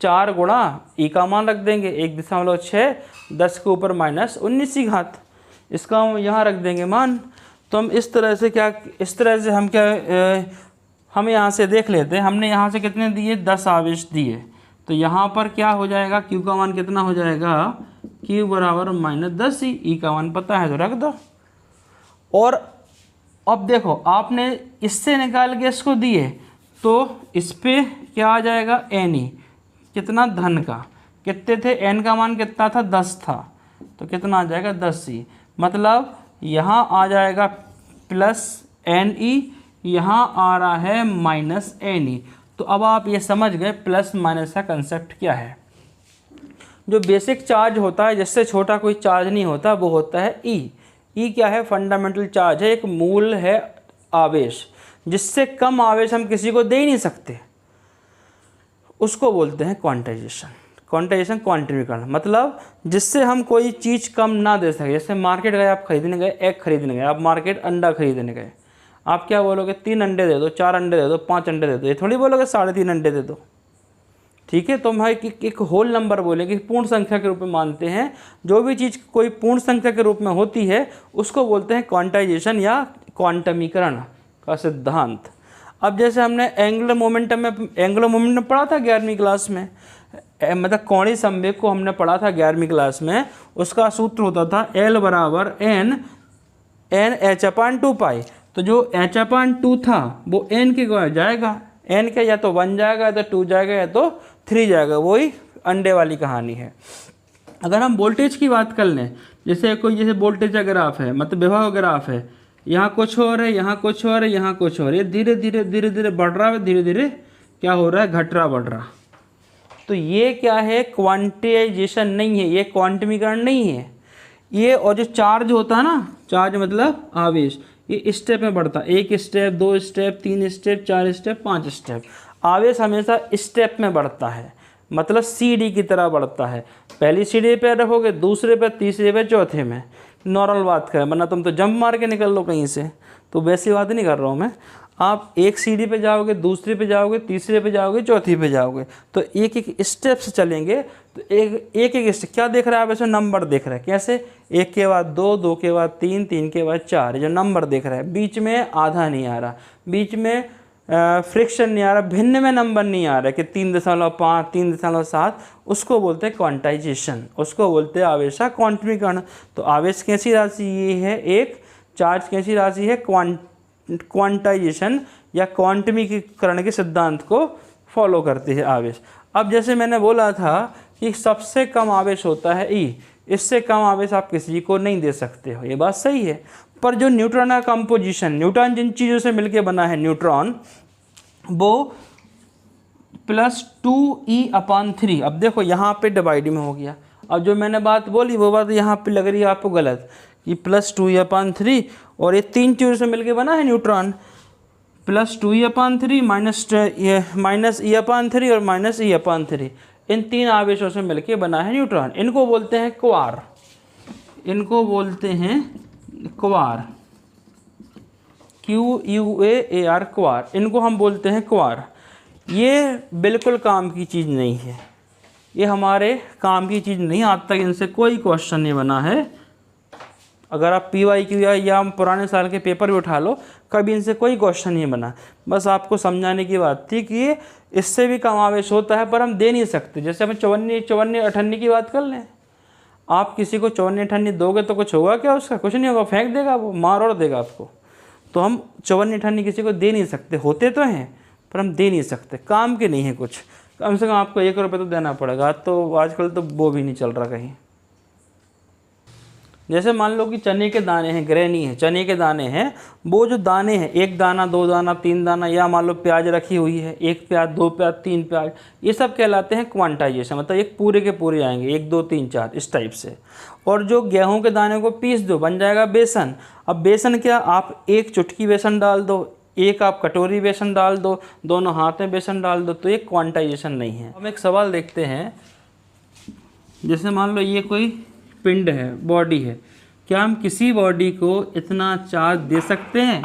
4 गुणा ई का मान रख देंगे, 1.6, 10 के ऊपर माइनस 19 की घात, इसका हम यहाँ रख देंगे मान। तो हम इस तरह से क्या, इस तरह से हम क्या, हम यहाँ से देख लेते हैं, हमने यहाँ से कितने दिए, 10 आवेश दिए, तो यहाँ पर क्या हो जाएगा, Q का मान कितना हो जाएगा, Q बराबर -10 ई का मान पता है तो रख दो। और अब देखो आपने इससे निकाल के इसको दिए, तो इस पे क्या आ जाएगा, एन ई, कितना धन का, कितने थे, एन का मान कितना था, 10 था, तो कितना आ जाएगा, 10 ई। मतलब यहाँ आ जाएगा प्लस एन ई, यहाँ आ रहा है माइनस एन ई। तो अब आप ये समझ गए प्लस माइनस का कंसेप्ट क्या है। जो बेसिक चार्ज होता है, जिससे छोटा कोई चार्ज नहीं होता, वो होता है ई। ई क्या है, फंडामेंटल चार्ज है, एक मूल है आवेश, जिससे कम आवेश हम किसी को दे ही नहीं सकते, उसको बोलते हैं क्वांटाइजेशन। क्वांटाइजेशन क्वांटमीकरण, मतलब जिससे हम कोई चीज़ कम ना दे सके। जैसे मार्केट गए, आप खरीदने गए, एग खरीदने गए, आप मार्केट अंडा खरीदने गए, आप क्या बोलोगे, 3 अंडे दे दो, 4 अंडे दे दो, 5 अंडे दे दो, ये थोड़ी बोलोगे 3.5 अंडे दे दो, ठीक है। तो हम एक होल नंबर बोलेंगे, पूर्ण संख्या के रूप में मानते हैं। जो भी चीज़ कोई पूर्ण संख्या के रूप में होती है उसको बोलते हैं क्वांटाइजेशन या क्वांटमीकरण का सिद्धांत। अब जैसे हमने एंगुलर मोमेंटम में पढ़ा था 11वीं क्लास में, मतलब कोणीय संवेग को हमने पढ़ा था 11वीं क्लास में। उसका सूत्र होता था L बराबर n h/2 पाई। तो जो h/2 था वो n के गुणा जाएगा, n के या तो 1 जाएगा, या तो 2 जाएगा, या तो 3 जाएगा, वही अंडे वाली कहानी है। अगर हम वोल्टेज की बात कर लें, जैसे वोल्टेज का ग्राफ है, मतलब विभव ग्राफ है, यहाँ कुछ और है, यहाँ कुछ और है, यहाँ कुछ और है, ये धीरे धीरे धीरे धीरे बढ़ रहा है, धीरे धीरे क्या हो रहा है, घट रहा बढ़ रहा। तो ये क्या है, क्वांटाइजेशन नहीं है, ये क्वांटमीकरण नहीं है ये। और जो चार्ज होता है ना, चार्ज मतलब आवेश, ये स्टेप में बढ़ता है, 1 step 2 step 3 step 4 step 5 step. आवेश हमेशा स्टेप में बढ़ता है, मतलब सीढ़ी की तरह बढ़ता है। पहली सीढ़ी पे रहोगे, दूसरे पे, तीसरे पे, चौथे में। नॉर्मल बात करें, वरना तुम तो जंप मार के निकल लो कहीं से, तो वैसी बात नहीं कर रहा हूँ मैं। आप एक सीढ़ी पे जाओगे, दूसरे पे जाओगे, तीसरे पे जाओगे, चौथी पे जाओगे, तो एक एक स्टेप से चलेंगे। तो एक स्टेप क्या देख रहा है आप इसमें, नंबर देख रहा है। कैसे, 1 के बाद 2, 2 के बाद 3, 3 के बाद 4, जो नंबर देख रहा है। बीच में आधा नहीं आ रहा, बीच में फ्रिक्शन नहीं आ रहा, भिन्न में नंबर नहीं आ रहा कि 3.5 3.7, उसको बोलते हैं क्वांटाइजेशन, उसको बोलते हैं आवेश का क्वांटमीकरण। तो आवेश कैसी राशि ये है, एक चार्ज कैसी राशि है, क्वांटाइजेशन या क्वांटमीकरण के सिद्धांत को फॉलो करती है आवेश। अब जैसे मैंने बोला था कि सबसे कम आवेश होता है ई, इससे कम आवेश आप किसी को नहीं दे सकते हो, ये बात सही है। पर जो न्यूट्रॉन का कंपोजिशन, न्यूट्रॉन जिन चीज़ों से मिलकर बना है न्यूट्रॉन, वो +2E/3। अब देखो यहाँ पे डिवाइड में हो गया। अब जो मैंने बात बोली वो बात यहाँ पे लग रही है आपको गलत, कि +2E/3, और ये 3 चीज़ों से मिलके बना है न्यूट्रॉन। +2E/3 -E/3 और -E/3, इन 3 आवेशों से मिलके बना है न्यूट्रॉन। इनको बोलते हैं क्वार, इनको बोलते हैं क्वार, QUAR क्वार, इनको हम बोलते हैं क्वार। ये बिल्कुल काम की चीज़ नहीं है, ये हमारे काम की चीज़ नहीं, आज तक इनसे कोई क्वेश्चन नहीं बना है। अगर आप PYQ या पुराने साल के पेपर भी उठा लो, कभी इनसे कोई क्वेश्चन नहीं बना। बस आपको समझाने की बात थी कि इससे भी कम आवेश होता है, पर हम दे नहीं सकते। जैसे हम 54 की बात कर लें, आप किसी को 54 दोगे तो कुछ होगा क्या उसका, कुछ नहीं होगा, फेंक देगा वो, मार और देगा आपको। तो हम 54 किसी को दे नहीं सकते, होते तो हैं पर हम दे नहीं सकते, काम के नहीं है कुछ। कम से कम आपको 1 रुपये तो देना पड़ेगा, तो आजकल तो वो भी नहीं चल रहा कहीं। जैसे मान लो कि चने के दाने हैं, ग्रेनी है, चने के दाने हैं, वो जो दाने हैं, 1 दाना 2 दाना 3 दाना, या मान लो प्याज रखी हुई है, 1 प्याज 2 प्याज 3 प्याज, ये सब कहलाते हैं क्वांटाइजेशन, मतलब एक पूरे के पूरे आएंगे, 1 2 3 4 इस टाइप से। और जो गेहूं के दाने को पीस दो, बन जाएगा बेसन। अब बेसन क्या, आप 1 चुटकी बेसन डाल दो, 1 आप कटोरी बेसन डाल दो, दोनों हाथ में बेसन डाल दो, तो ये क्वांटाइजेशन नहीं है। हम एक सवाल देखते हैं, जैसे मान लो ये कोई पिंड है, बॉडी है, क्या हम किसी बॉडी को इतना चार्ज दे सकते हैं?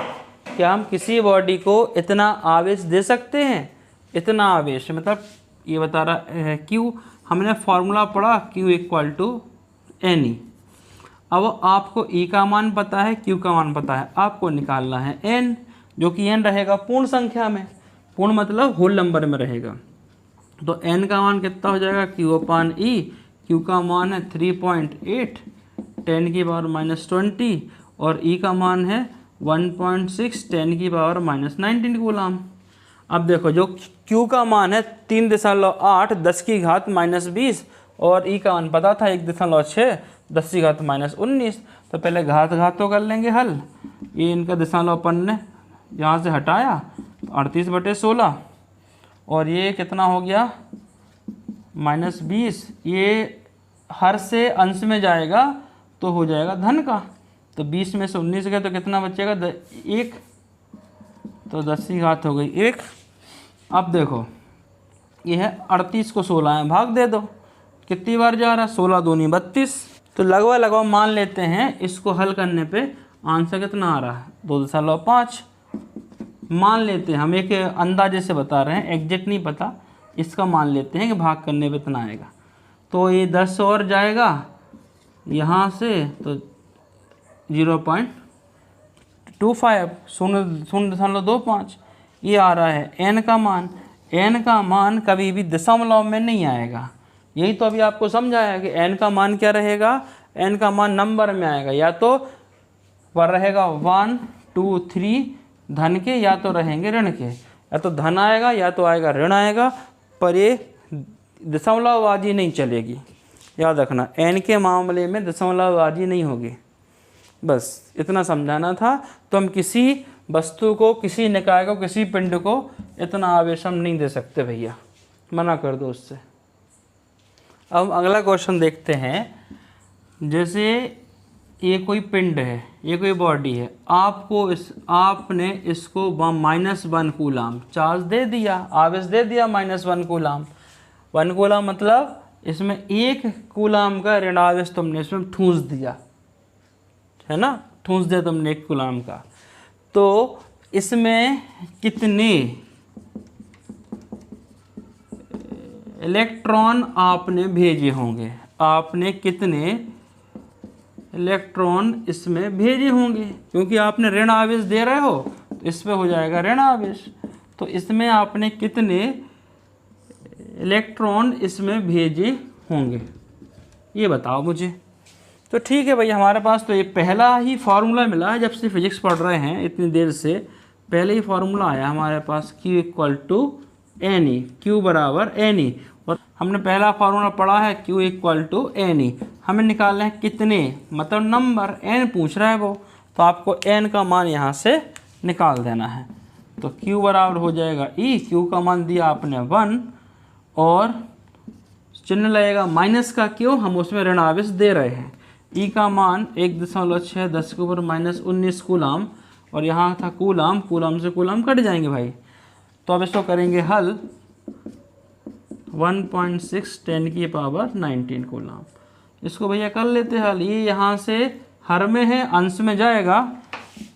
क्या हम किसी बॉडी को इतना आवेश दे सकते हैं? इतना आवेश मतलब ये बता रहा है क्यू, हमने फॉर्मूला पढ़ा Q = NE। अब आपको E का मान पता है, Q का मान पता है, आपको निकालना है N, जो कि N रहेगा पूर्ण संख्या में, पूर्ण मतलब होल नंबर में रहेगा। तो N का मान कितना हो जाएगा, Q/E। Q का मान है 3.8 10⁻⁻20 और E का मान है 1.6 10⁻⁻19 कूलम। अब देखो जो Q का मान है 3.8 10⁻⁻20 और E का मान पता था 1.6 10⁻⁻19। तो पहले घात कर लेंगे हल। ये इनका दशमलव अपन ने यहाँ से हटाया तो 38/16 और ये कितना हो गया -20। ये हर से अंश में जाएगा तो हो जाएगा धन का, तो 20 में से 19 गया तो कितना बचेगा 1, तो 10 की घात हो गई 1। अब देखो ये है 38 को 16 में भाग दे दो, कितनी बार जा रहा है 16 दूनी 32। तो लगभग मान लेते हैं इसको हल करने पे आंसर कितना आ रहा है 2.5 मान लेते हैं। हम एक अंदाजे से बता रहे हैं, एग्जैक्ट नहीं पता, इसका मान लेते हैं कि भाग करने पे इतना आएगा। तो ये 10 और जाएगा यहाँ से तो 0.25 0.25 ये आ रहा है n का मान। n का मान कभी भी दशमलव में नहीं आएगा, यही तो अभी आपको समझाया कि n का मान क्या रहेगा, n का मान नंबर में आएगा, या तो पर रहेगा 1 2 3 धन के, या तो रहेंगे ऋण के, या तो धन आएगा या तो आएगा ऋण आएगा, पर ये दशमलवबाजी नहीं चलेगी, याद रखना n के मामले में दशमलवबाजी नहीं होगी। बस इतना समझाना था। तो हम किसी वस्तु को, किसी निकाय को, किसी पिंड को इतना आवेश हम नहीं दे सकते भैया, मना कर दो उससे। अब हम अगला क्वेश्चन देखते हैं। जैसे ये कोई पिंड है, ये कोई बॉडी है, आपने इसको -1 कूलाम चार्ज दे दिया, आवेश दे दिया -1 कूलाम। 1 कूलाम मतलब इसमें 1 कूलाम का ऋण आवेश तुमने इसमें ठूंस दिया, है ना, ठूंस दिया तुमने 1 कूलाम का। तो इसमें कितने इलेक्ट्रॉन आपने भेजे होंगे, आपने कितने इलेक्ट्रॉन इसमें भेजे होंगे, क्योंकि आपने ऋण आवेश दे रहे हो तो इस पे हो जाएगा ऋण आवेश। तो इसमें आपने कितने इलेक्ट्रॉन इसमें भेजे होंगे, ये बताओ मुझे। तो ठीक है भाई, हमारे पास तो ये पहला ही फार्मूला मिला है, जब से फिजिक्स पढ़ रहे हैं इतनी देर से पहले ही फार्मूला आया हमारे पास, Q = Ne, Q बराबर Ne। और हमने पहला फार्मूला पढ़ा है Q = Ne। हमें निकालना है कितने, मतलब नंबर, n पूछ रहा है वो, तो आपको n का मान यहाँ से निकाल देना है। तो Q बराबर हो जाएगा E, Q का मान दिया आपने 1 और चिन्ह लगेगा माइनस का, क्यों, हम उसमें ऋण आवेश दे रहे हैं। E का मान 1.6 10 के ऊपर -19 कूलाम, और यहाँ था कूलाम, कूलाम से कूलाम कट जाएंगे भाई। तो अब इसको करेंगे हल, 1.6 10 की पावर 19 कूलाम। इसको भैया कर लेते हैं हल। ये यहाँ से हर में है, अंश में जाएगा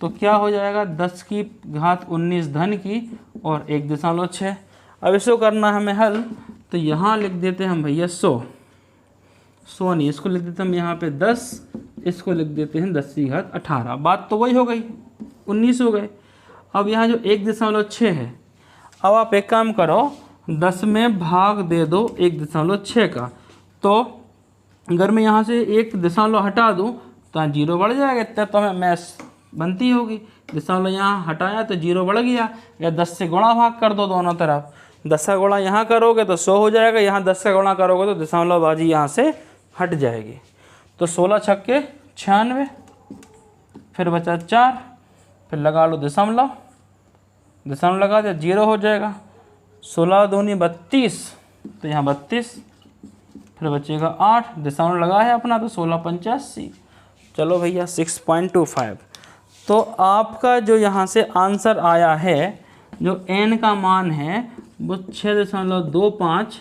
तो क्या हो जाएगा 10 की घात 19 धन की और 1.6। अब इसको करना हमें हल, तो यहाँ लिख देते हैं हम भैया 100 नहीं, इसको लिख देते हम यहाँ पे 10, इसको लिख देते हैं 10 की घात 18। बात तो वही हो गई, 19 हो गए। अब यहाँ जो 1.6 है, अब आप एक काम करो, 10 में भाग दे दो 1.6 का, तो अगर मैं यहाँ से 1 हटा दूँ तो 0 बढ़ जाएगा, इतना तो हमें मैथ्स बनती होगी। दशमलव यहाँ हटाया तो 0 बढ़ गया, या 10 से गुणा भाग कर दो दोनों तरफ, 10 का गुणा यहाँ करोगे तो 100 हो जाएगा, यहाँ 10 का गुणा करोगे तो दशमलव बाजी यहाँ से हट जाएगी। तो 16 छक्के 96, फिर बचा 4, फिर लगा लो दशमलव, दशमलव लगा दिया 0 हो जाएगा। 16 दूनी 32, तो यहाँ 32, फिर बचेगा 8, दशमलव लगा है अपना तो 16 85। चलो भैया 6.25। तो आपका जो यहाँ से आंसर आया है, जो n का मान है वो 6.25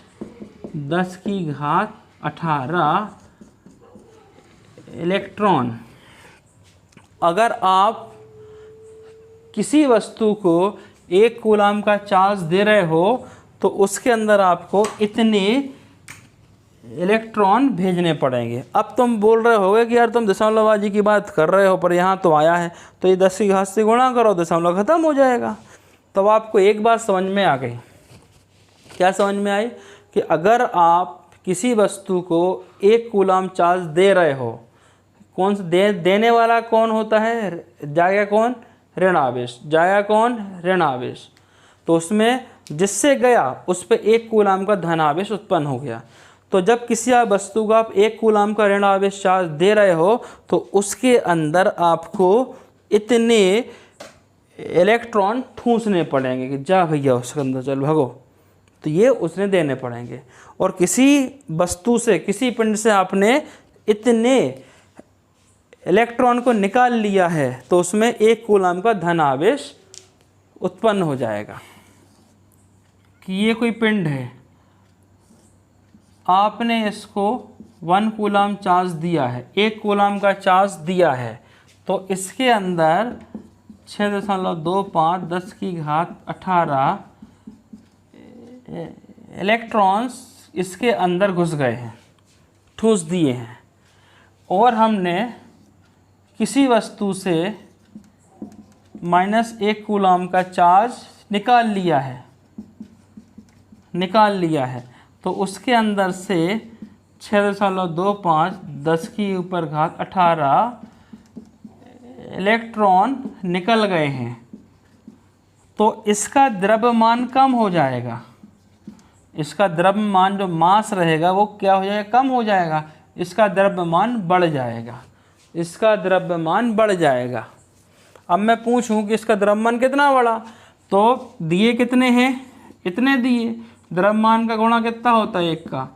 10 की घात 18 इलेक्ट्रॉन। अगर आप किसी वस्तु को 1 कूलाम का चार्ज दे रहे हो तो उसके अंदर आपको इतने इलेक्ट्रॉन भेजने पड़ेंगे। अब तुम बोल रहे होगे कि यार तुम दशमलवबाजी की बात कर रहे हो, पर यहाँ तो आया है, तो ये 10 की घात से गुणा करो, दशमलव खत्म हो जाएगा। तब आपको एक बात समझ में आ गई। क्या समझ में आई? कि अगर आप किसी वस्तु को 1 कूलाम चार्ज दे रहे हो, कौन सा देने वाला कौन होता है? जाएगा कौन? ऋण आवेश। जाएगा कौन? ऋण आवेश। तो उसमें जिससे गया उस पर 1 कूलाम का धन आवेश उत्पन्न हो गया। तो जब किसी वस्तु को आप 1 कूलाम का ऋण आवेश चार्ज दे रहे हो तो उसके अंदर आपको इतने इलेक्ट्रॉन ठूंसने पड़ेंगे कि जा भैया उसके अंदर चल भगो, तो ये उसने देने पड़ेंगे। और किसी वस्तु से, किसी पिंड से आपने इतने इलेक्ट्रॉन को निकाल लिया है तो उसमें 1 कूलाम का धन आवेश उत्पन्न हो जाएगा। कि ये कोई पिंड है, आपने इसको 1 कूलाम चार्ज दिया है, 1 कूलाम का चार्ज दिया है, तो इसके अंदर 6.25 10 की घात 18 इलेक्ट्रॉन्स इसके अंदर घुस गए हैं, ठूंस दिए हैं। और हमने किसी वस्तु से -1 कूलाम का चार्ज निकाल लिया है, तो उसके अंदर से 6.25 10 की ऊपर घात 18 इलेक्ट्रॉन निकल गए हैं। तो इसका द्रव्यमान कम हो जाएगा, इसका द्रव्यमान जो मास रहेगा वो क्या हो जाएगा? कम हो जाएगा। इसका द्रव्यमान बढ़ जाएगा, इसका द्रव्यमान बढ़ जाएगा। अब मैं पूछूं कि इसका द्रव्यमान कितना बढ़ा, तो दिए कितने हैं, इतने दिए, द्रव्यमान का गुणा कितना होता है, 1 का,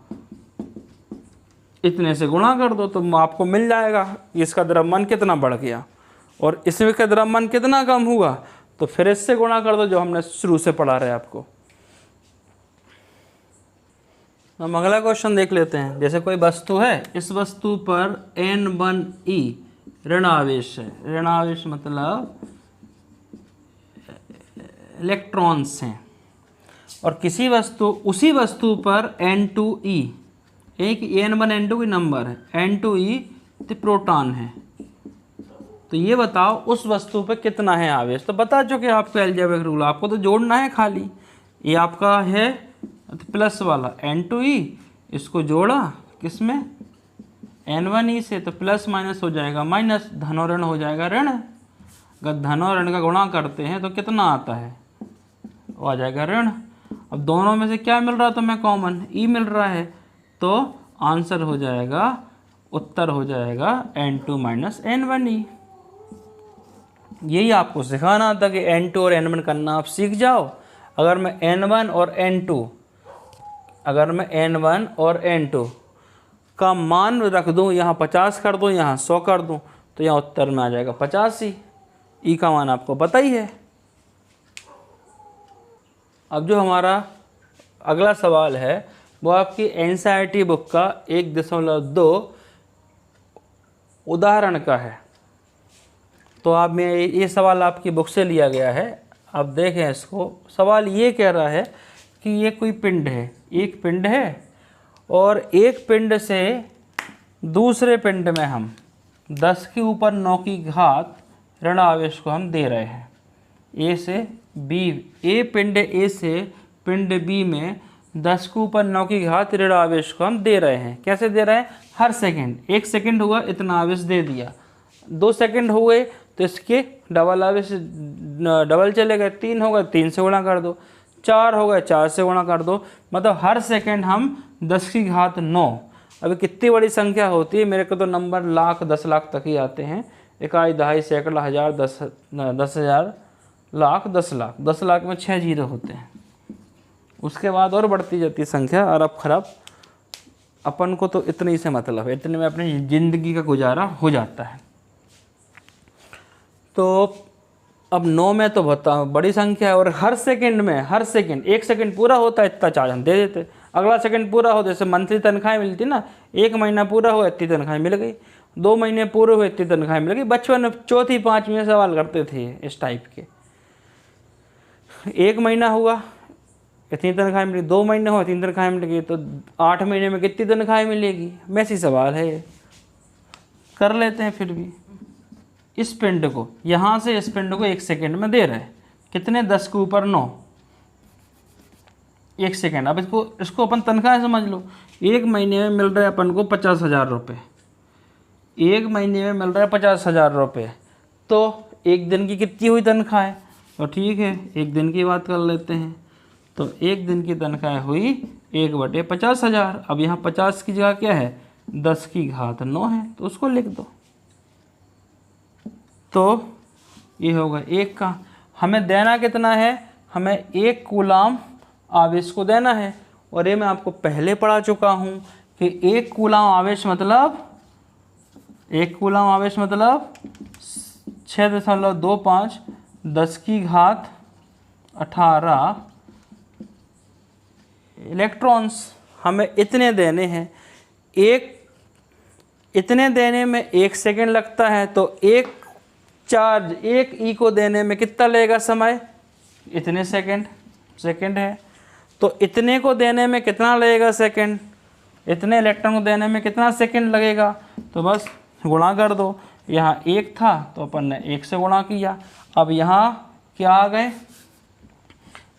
इतने से गुणा कर दो तो आपको मिल जाएगा कि इसका द्रव्यमान कितना बढ़ गया, और इसमें का द्रव्यमान कितना कम हुआ, तो फिर इससे गुणा कर दो जो हमने शुरू से पढ़ा रहे आपको। हम अगला क्वेश्चन देख लेते हैं। जैसे कोई वस्तु है, इस वस्तु पर N1e ऋण आवेश है, ऋण आवेश मतलब इलेक्ट्रॉन्स हैं, और किसी वस्तु, उसी वस्तु पर N2e, एक N1 N2 की नंबर है, N2e तो प्रोटॉन है, तो ये बताओ उस वस्तु पे कितना है आवेश। तो बता चुके आपको अलजेब्रिक रूल, आपको तो जोड़ना है खाली। ये आपका है प्लस वाला N2e, इसको जोड़ा किसमें, N1e से, तो प्लस माइनस हो जाएगा माइनस, धन और ऋण हो जाएगा ऋण। अगर धन और ऋण का गुणा करते हैं तो कितना आता है, वो आ जाएगा ऋण। अब दोनों में से क्या मिल रहा है, तो मैं कॉमन e मिल रहा है, तो आंसर हो जाएगा, उत्तर हो जाएगा N2 माइनस N1e। यही आपको सिखाना था कि N2 और N1 करना आप सीख जाओ। अगर मैं N1 और N2, अगर मैं N1 और N2 का मान रख दूं, यहाँ 50 कर दूं, यहाँ 100 कर दूं, तो यहाँ उत्तर में आ जाएगा 85। ई का मान आपको पता ही है। अब जो हमारा अगला सवाल है वो आपकी NCERT बुक का 1.2 उदाहरण का है। तो आप में ये सवाल आपकी बुक से लिया गया है। अब देखें इसको, सवाल ये कह रहा है कि ये कोई पिंड है, एक पिंड है, और एक पिंड से दूसरे पिंड में हम 10 के ऊपर 9 की घात ऋण आवेश को हम दे रहे हैं। ए से बी, ए पिंड ए से पिंड बी में 10 के ऊपर 9 की घात ऋण आवेश को हम दे रहे हैं। कैसे दे रहे हैं, हर सेकंड, 1 सेकंड हुआ इतना आवेश दे दिया, 2 सेकंड हुए तो इसके डबल आवेश डबल चले गए, 3 हो गए 3 से गुणा कर दो, 4 हो गए 4 से गुणा कर दो, मतलब हर सेकंड हम 10 की घात 9। अभी कितनी बड़ी संख्या होती है, मेरे को तो नंबर लाख 10 लाख तक ही आते हैं, इकाई दहाई सैकड़ा हज़ार 10,000 लाख 10 लाख, 10 लाख में 6 जीरो होते हैं। उसके बाद और बढ़ती जाती है संख्या, अरब खरब। अपन को तो इतने से मतलब है, इतने में अपनी ज़िंदगी का गुजारा हो जाता है। तो अब 9 में तो बहुत बड़ी संख्या है, और हर सेकंड में, हर सेकंड 1 सेकंड पूरा होता है इतना चार्ज हम दे देते, अगला सेकंड पूरा हो, जैसे मंथली तनख्वाहें मिलती ना, 1 महीना पूरा हो इतनी तनख्वाह मिल गई, 2 महीने पूरे हुए इतनी तनख्वाह मिल गई। बचपन में चौथी पाँचवीं में सवाल करते थे इस टाइप के, 1 महीना हुआ इतनी तनख्वाह मिली, 2 महीने हुआ इतनी तनख्वाह मिलेगी, तो 8 महीने में कितनी तनख्वाह मिलेगी, वैसी सवाल है ये, कर लेते हैं। फिर भी इस पिंड को, यहाँ से इस पिंड को 1 सेकंड में दे रहे हैं, कितने, 10 के ऊपर 9, 1 सेकंड। अब इसको अपन तनख्वाह समझ लो, 1 महीने में मिल रहा है अपन को 50,000 रुपये, 1 महीने में मिल रहा है 50,000 रुपये, तो 1 दिन की कितनी हुई तनख्वाह है, तो ठीक है 1 दिन की बात कर लेते हैं, तो 1 दिन की तनख्वाह हुई 1/50,000। अब यहाँ 50 की जगह क्या है, 10 की घात 9 है, तो उसको लिख दो, तो ये होगा 1 का। हमें देना कितना है, हमें 1 कूलाम आवेश को देना है, और ये मैं आपको पहले पढ़ा चुका हूँ कि 1 कूलाम आवेश मतलब 1 कूलाम आवेश मतलब 6.25 10 की घात 18 इलेक्ट्रॉन्स। हमें इतने देने हैं, इतने देने में 1 सेकंड लगता है, तो 1 चार्ज 1 ई को देने में कितना लगेगा समय, इतने सेकंड है, तो इतने को देने में कितना लगेगा सेकंड, इतने इलेक्ट्रॉन को देने में कितना सेकंड लगेगा, तो बस गुणा कर दो। यहाँ 1 था तो अपन ने 1 से गुणा किया, अब यहाँ क्या आ गए,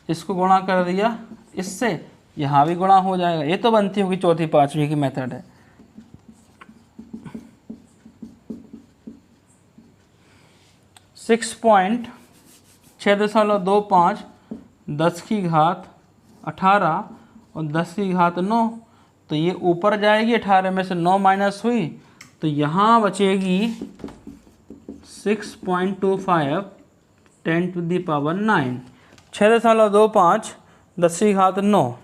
इसको गुणा कर दिया इससे, यहाँ भी गुणा हो जाएगा। ये तो बनती होगी चौथी पाँचवीं की मेथड है। .625 10 की घात 18 और 10 की घात 9, तो ये ऊपर जाएगी, 18 में से 9 माइनस हुई, तो यहाँ बचेगी 6.25 10⁹, 6.25 10⁹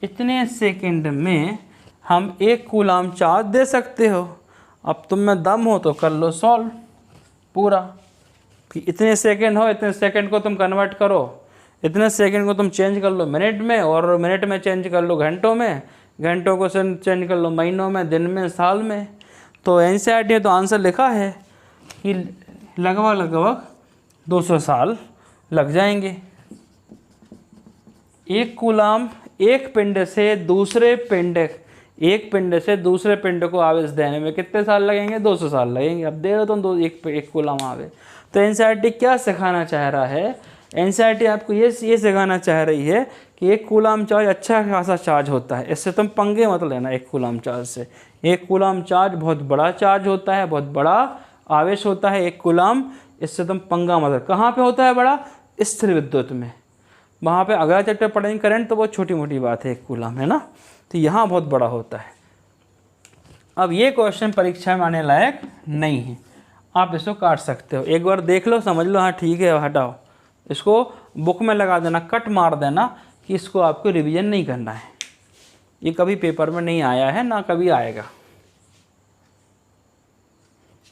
इतने सेकंड में हम 1 कूलाम चार्ज दे सकते हो। अब तुम में दम हो तो कर लो सॉल्व पूरा, कि इतने सेकंड हो, इतने सेकंड को तुम कन्वर्ट करो, इतने सेकंड को तुम चेंज कर लो मिनट में, और मिनट में चेंज कर लो घंटों में, घंटों को चेंज कर लो महीनों में, दिन में, साल में। तो एनसीईआरटी तो आंसर लिखा है कि लगभग 200 साल लग जाएंगे। 1 कूलाम एक पिंड से दूसरे पिंड को आवेश देने में कितने साल लगेंगे? 200 साल लगेंगे। अब दे रहे तो एक कूलाम आवेश। तो एनसीईआरटी क्या सिखाना चाह रहा है? एनसीईआरटी आपको ये सिखाना चाह रही है कि 1 कूलाम चार्ज अच्छा खासा चार्ज होता है, इससे तुम पंगे मत लेना। 1 कूलाम चार्ज से, 1 कूलाम चार्ज बहुत बड़ा चार्ज होता है, बहुत बड़ा आवेश होता है 1 कूलाम, इससे तुम पंगा मत। कहाँ पे होता है बड़ा? स्थिर विद्युत में। वहाँ पे अगला चैप्टर पढ़ेंगे करंट, तो बहुत छोटी मोटी बात है 1 कूलाम, है ना। तो यहाँ बहुत बड़ा होता है। अब ये क्वेश्चन परीक्षा में आने लायक नहीं है, आप इसको काट सकते हो। एक बार देख लो, समझ लो, हाँ ठीक है, हटाओ इसको, बुक में लगा देना, कट मार देना कि इसको आपको रिवीजन नहीं करना है। ये कभी पेपर में नहीं आया है, ना कभी आएगा।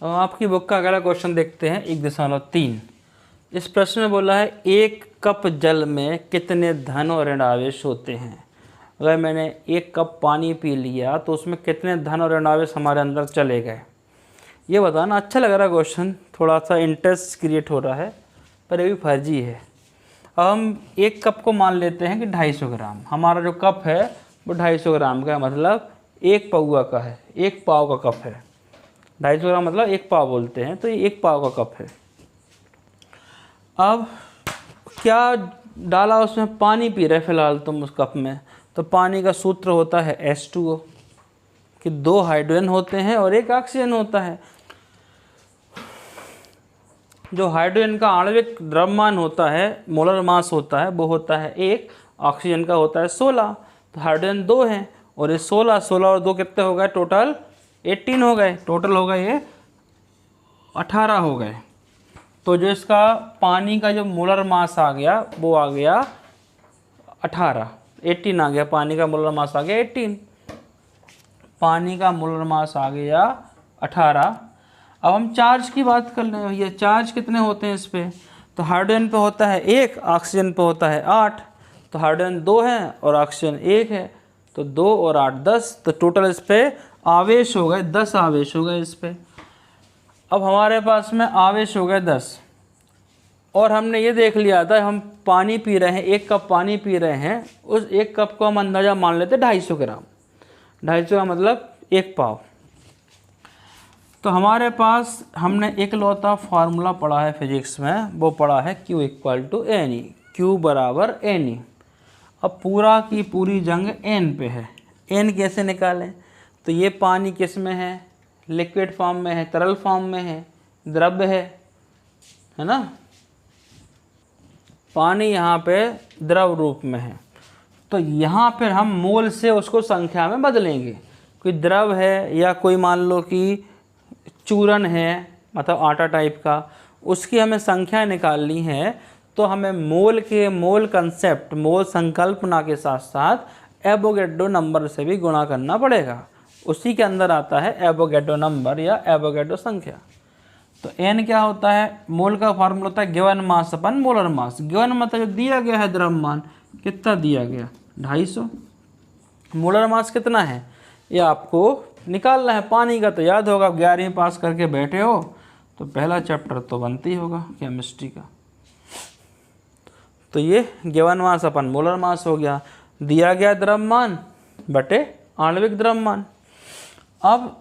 अब आपकी बुक का अगला क्वेश्चन देखते हैं 1.3। इस प्रश्न में बोला है 1 कप जल में कितने धन और ऋण आवेश होते हैं। अगर मैंने 1 कप पानी पी लिया तो उसमें कितने धन और ऋण आवेश हमारे अंदर चले गए, ये बताना। अच्छा लग रहा है क्वेश्चन, थोड़ा सा इंटरेस्ट क्रिएट हो रहा है, पर ये भी फर्जी है। अब हम 1 कप को मान लेते हैं कि 250 ग्राम। हमारा जो कप है वो 250 ग्राम का है, मतलब 1 पौआ का है, 1 पाव का कप है। 250 ग्राम मतलब 1 पाव बोलते हैं, तो ये 1 पाव का कप है। अब क्या डाला उसमें? पानी पी रहे फिलहाल तुम उस कप में, तो पानी का सूत्र होता है H2O, कि 2 हाइड्रोजन होते हैं और 1 ऑक्सीजन होता है। जो हाइड्रोजन का आणविक द्रव्यमान होता है, मोलर मास होता है, वो होता है 1, ऑक्सीजन का होता है 16। तो हाइड्रोजन 2 हैं, और ये 16 और 2 कितने हो गए? टोटल 18 हो गए। टोटल हो गए ये 18 हो गए। तो जो इसका पानी का जो मोलर मास आ गया वो आ गया 18 आ गया। पानी का मोलर मास आ गया 18, पानी का मोलर मास आ गया 18। अब हम चार्ज की बात कर लें भैया, चार्ज कितने होते हैं इस पे? तो हाइड्रोजन पे होता है 1, ऑक्सीजन पे होता है 8। तो हाइड्रोजन 2 है और ऑक्सीजन 1 है, तो 2 और 8 10। तो टोटल इस पे आवेश हो गए 10 आवेश हो गए इस पे। अब हमारे पास में आवेश हो गए 10, और हमने ये देख लिया था, हम पानी पी रहे हैं, 1 कप पानी पी रहे हैं, उस 1 कप को हम अंदाज़ा मान लेते 250 ग्राम। 250 का मतलब 1 पाव। तो हमारे पास हमने एक लौता फार्मूला पढ़ा है फिजिक्स में, वो पढ़ा है Q = NE, Q बराबर NE। अब पूरा की पूरी जंग N पे है। N कैसे निकालें? तो ये पानी किस में है? लिक्विड फॉर्म में है, तरल फॉर्म में है, द्रव्य है ना। पानी यहाँ पे द्रव रूप में है, तो यहाँ पर हम मोल से उसको संख्या में बदलेंगे। कोई द्रव है या कोई मान लो कि चूरन है, मतलब आटा टाइप का, उसकी हमें संख्या निकालनी है, तो हमें मोल कंसेप्ट, मोल संकल्पना के साथ साथ एवोगैड्रो नंबर से भी गुणा करना पड़ेगा। उसी के अंदर आता है एवोगैड्रो नंबर या एवोगैड्रो संख्या। तो n क्या होता है? मोल का फार्मूला होता है गिवन मास अपन मोलर मास। गिवन मतलब जो दिया गया है द्रव्यमान, कितना दिया गया? 250। मोलर मास कितना है ये आपको निकालना है। पानी का तो याद होगा, 11वीं पास करके बैठे हो तो पहला चैप्टर तो बनती होगा केमिस्ट्री का। तो ये गिवन मास अपन मोलर मास हो गया, दिया गया द्रव्यमान बटे आणविक द्रव्यमान। अब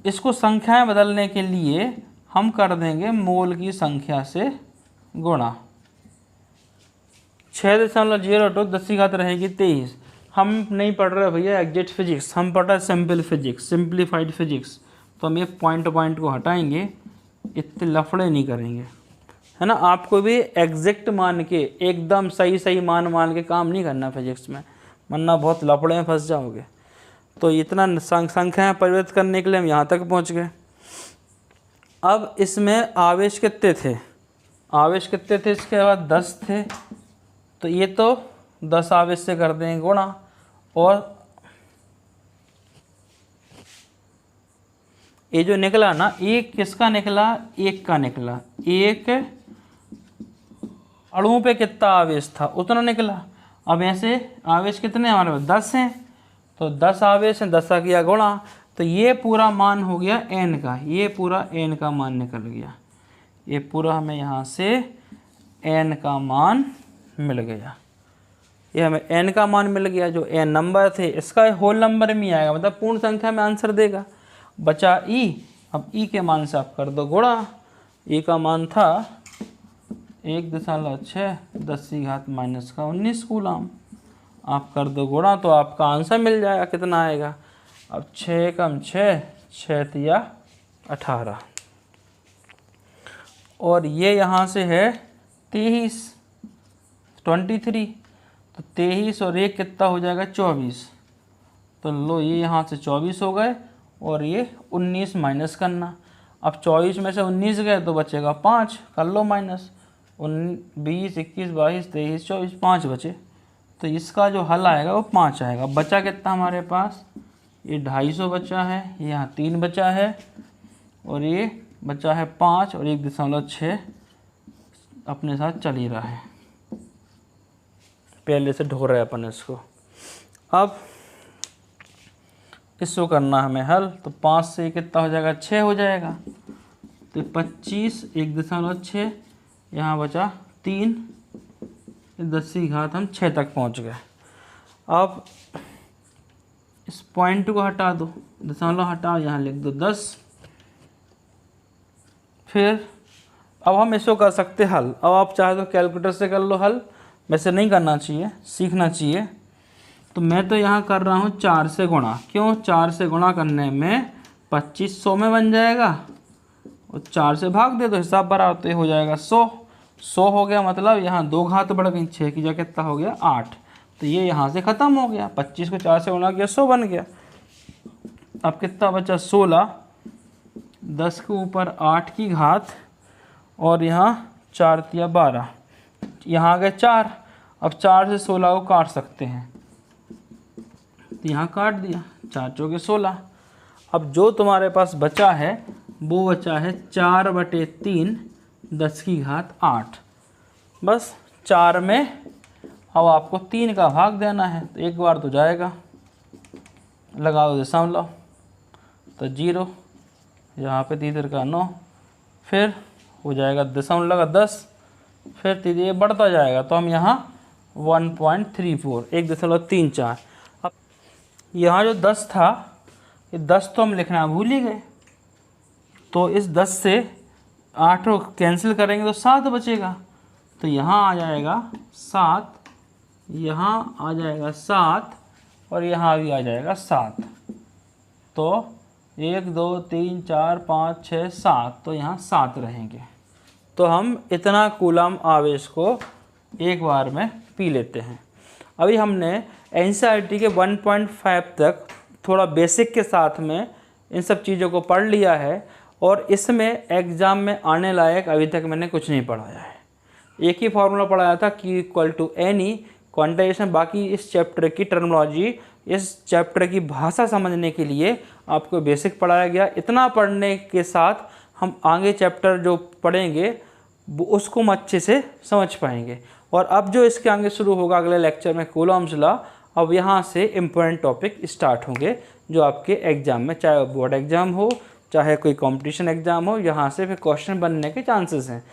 इसको संख्याएं बदलने के लिए हम कर देंगे मोल की संख्या से गुणा। 6.02 10 की घात रहेगी 23। हम नहीं पढ़ रहे भैया एग्जैक्ट फिजिक्स, हम पढ़ रहे सिंपल फिजिक्स, सिंप्लीफाइड फिजिक्स। तो हम ये पॉइंट को हटाएंगे, इतने लफड़े नहीं करेंगे, है ना। आपको भी एग्जैक्ट मान के, एकदम सही मान के काम नहीं करना फिजिक्स में, वरना बहुत लफड़े में फंस जाओगे। तो इतना संख्याएं परिवर्तित करने के लिए हम यहाँ तक पहुँच गए। अब इसमें आवेश कितने थे, आवेश कितने थे, इसके बाद 10 थे, तो ये तो 10 आवेश से कर देंगे गुणा, और ये जो निकला ना, एक किसका निकला, एक का निकला, एक अणु पे कितना आवेश था उतना निकला। अब ऐसे आवेश कितने हमारे पास 10 हैं, तो 10 आवेश हैं, 10 का किया गुणा, तो ये पूरा मान हो गया n का, ये पूरा n का मान निकल गया, ये पूरा हमें यहाँ से n का मान मिल गया, ये हमें n का मान मिल गया। जो n नंबर थे इसका होल नंबर में ही आएगा, मतलब पूर्ण संख्या में आंसर देगा। बचा e, अब e के मान से आप कर दो गुणा, e का मान था 1.6 10⁻⁻19 कूलम, आप कर दो गुणा तो आपका आंसर मिल जाएगा, कितना आएगा। अब 6 कम 6, 6 तिया 18, और ये यहाँ से है 23 23, तो 23 और 1 कितना हो जाएगा 24, तो लो ये यहाँ से 24 हो गए, और ये 19 माइनस करना। अब 24 में से 19 गए तो बचेगा 5, कर लो माइनस, 20 21 22 23 24, 5 बचे, तो इसका जो हल आएगा वो 5 आएगा। बचा कितना हमारे पास, ये 250 बचा है, यहाँ 3 बचा है, और ये बचा है 5, और 1.6 अपने साथ चल ही रहा है, पहले से ढो रहे अपन इसको। अब इसको करना हमें हल, तो 5 से कितना हो जाएगा 6 हो जाएगा, तो 25 1.6, यहाँ बचा 3, 10 की घात हम 6 तक पहुँच गए। अब इस पॉइंट को हटा दो, दशमलव हटाओ, यहाँ लिख दो 10। फिर अब हम इसको कर सकते हल, अब आप चाहे तो कैलकुलेटर से कर लो हल, वैसे नहीं करना चाहिए, सीखना चाहिए। तो मैं तो यहाँ कर रहा हूँ 4 से गुणा, क्यों, 4 से गुणा करने में 2500 में बन जाएगा, और 4 से भाग दे तो हिसाब बराबर, तो ये हो जाएगा 100 हो गया, मतलब यहाँ 2 घात बढ़ गई, 6 की जगह कितना हो गया 8, तो ये यहाँ से ख़त्म हो गया, 25 को 4 से गुणा किया 100 बन गया। अब कितना बचा 16, 10 के ऊपर 8 की घात, और यहाँ 4 तिया 12, यहाँ आ गए 4। अब 4 से 16 को काट सकते हैं, तो यहाँ काट दिया, 4 चौके 16। अब जो तुम्हारे पास बचा है वो बचा है 4/3 10 की घात 8, बस 4 में अब आपको 3 का भाग देना है, तो एक बार तो जाएगा, लगा दो दशमलव, तो 0, यहाँ पे 3 का 9, फिर हो जाएगा दशमलव का 10, फिर ये बढ़ता जाएगा, तो हम यहाँ 1.34 1.34। अब यहाँ जो 10 था, ये 10 तो हम लिखना भूल ही गए, तो इस 10 से 8 को कैंसिल करेंगे तो 7 बचेगा, तो यहाँ आ जाएगा 7, यहाँ आ जाएगा 7, और यहाँ भी आ जाएगा 7, तो 1 2 3 4 5 6 7, तो यहाँ 7 रहेंगे। तो हम इतना कूलम आवेश को एक बार में पी लेते हैं। अभी हमने एनसीईआरटी के 1.5 तक थोड़ा बेसिक के साथ में इन सब चीज़ों को पढ़ लिया है, और इसमें एग्ज़ाम में आने लायक अभी तक मैंने कुछ नहीं पढ़ाया है। एक ही फार्मूला पढ़ाया था, Q = NE क्वांटाइजेशन। बाकी इस चैप्टर की टर्मिनोलॉजी, इस चैप्टर की भाषा समझने के लिए आपको बेसिक पढ़ाया गया। इतना पढ़ने के साथ हम आगे चैप्टर जो पढ़ेंगे उसको हम अच्छे से समझ पाएंगे। और अब जो इसके आगे शुरू होगा अगले लेक्चर में कूलम्स लॉ, अब यहाँ से इम्पोर्टेंट टॉपिक स्टार्ट होंगे जो आपके एग्ज़ाम में, चाहे बोर्ड एग्ज़ाम हो चाहे कोई कंपटीशन एग्ज़ाम हो, यहाँ से फिर क्वेश्चन बनने के चांसेस हैं।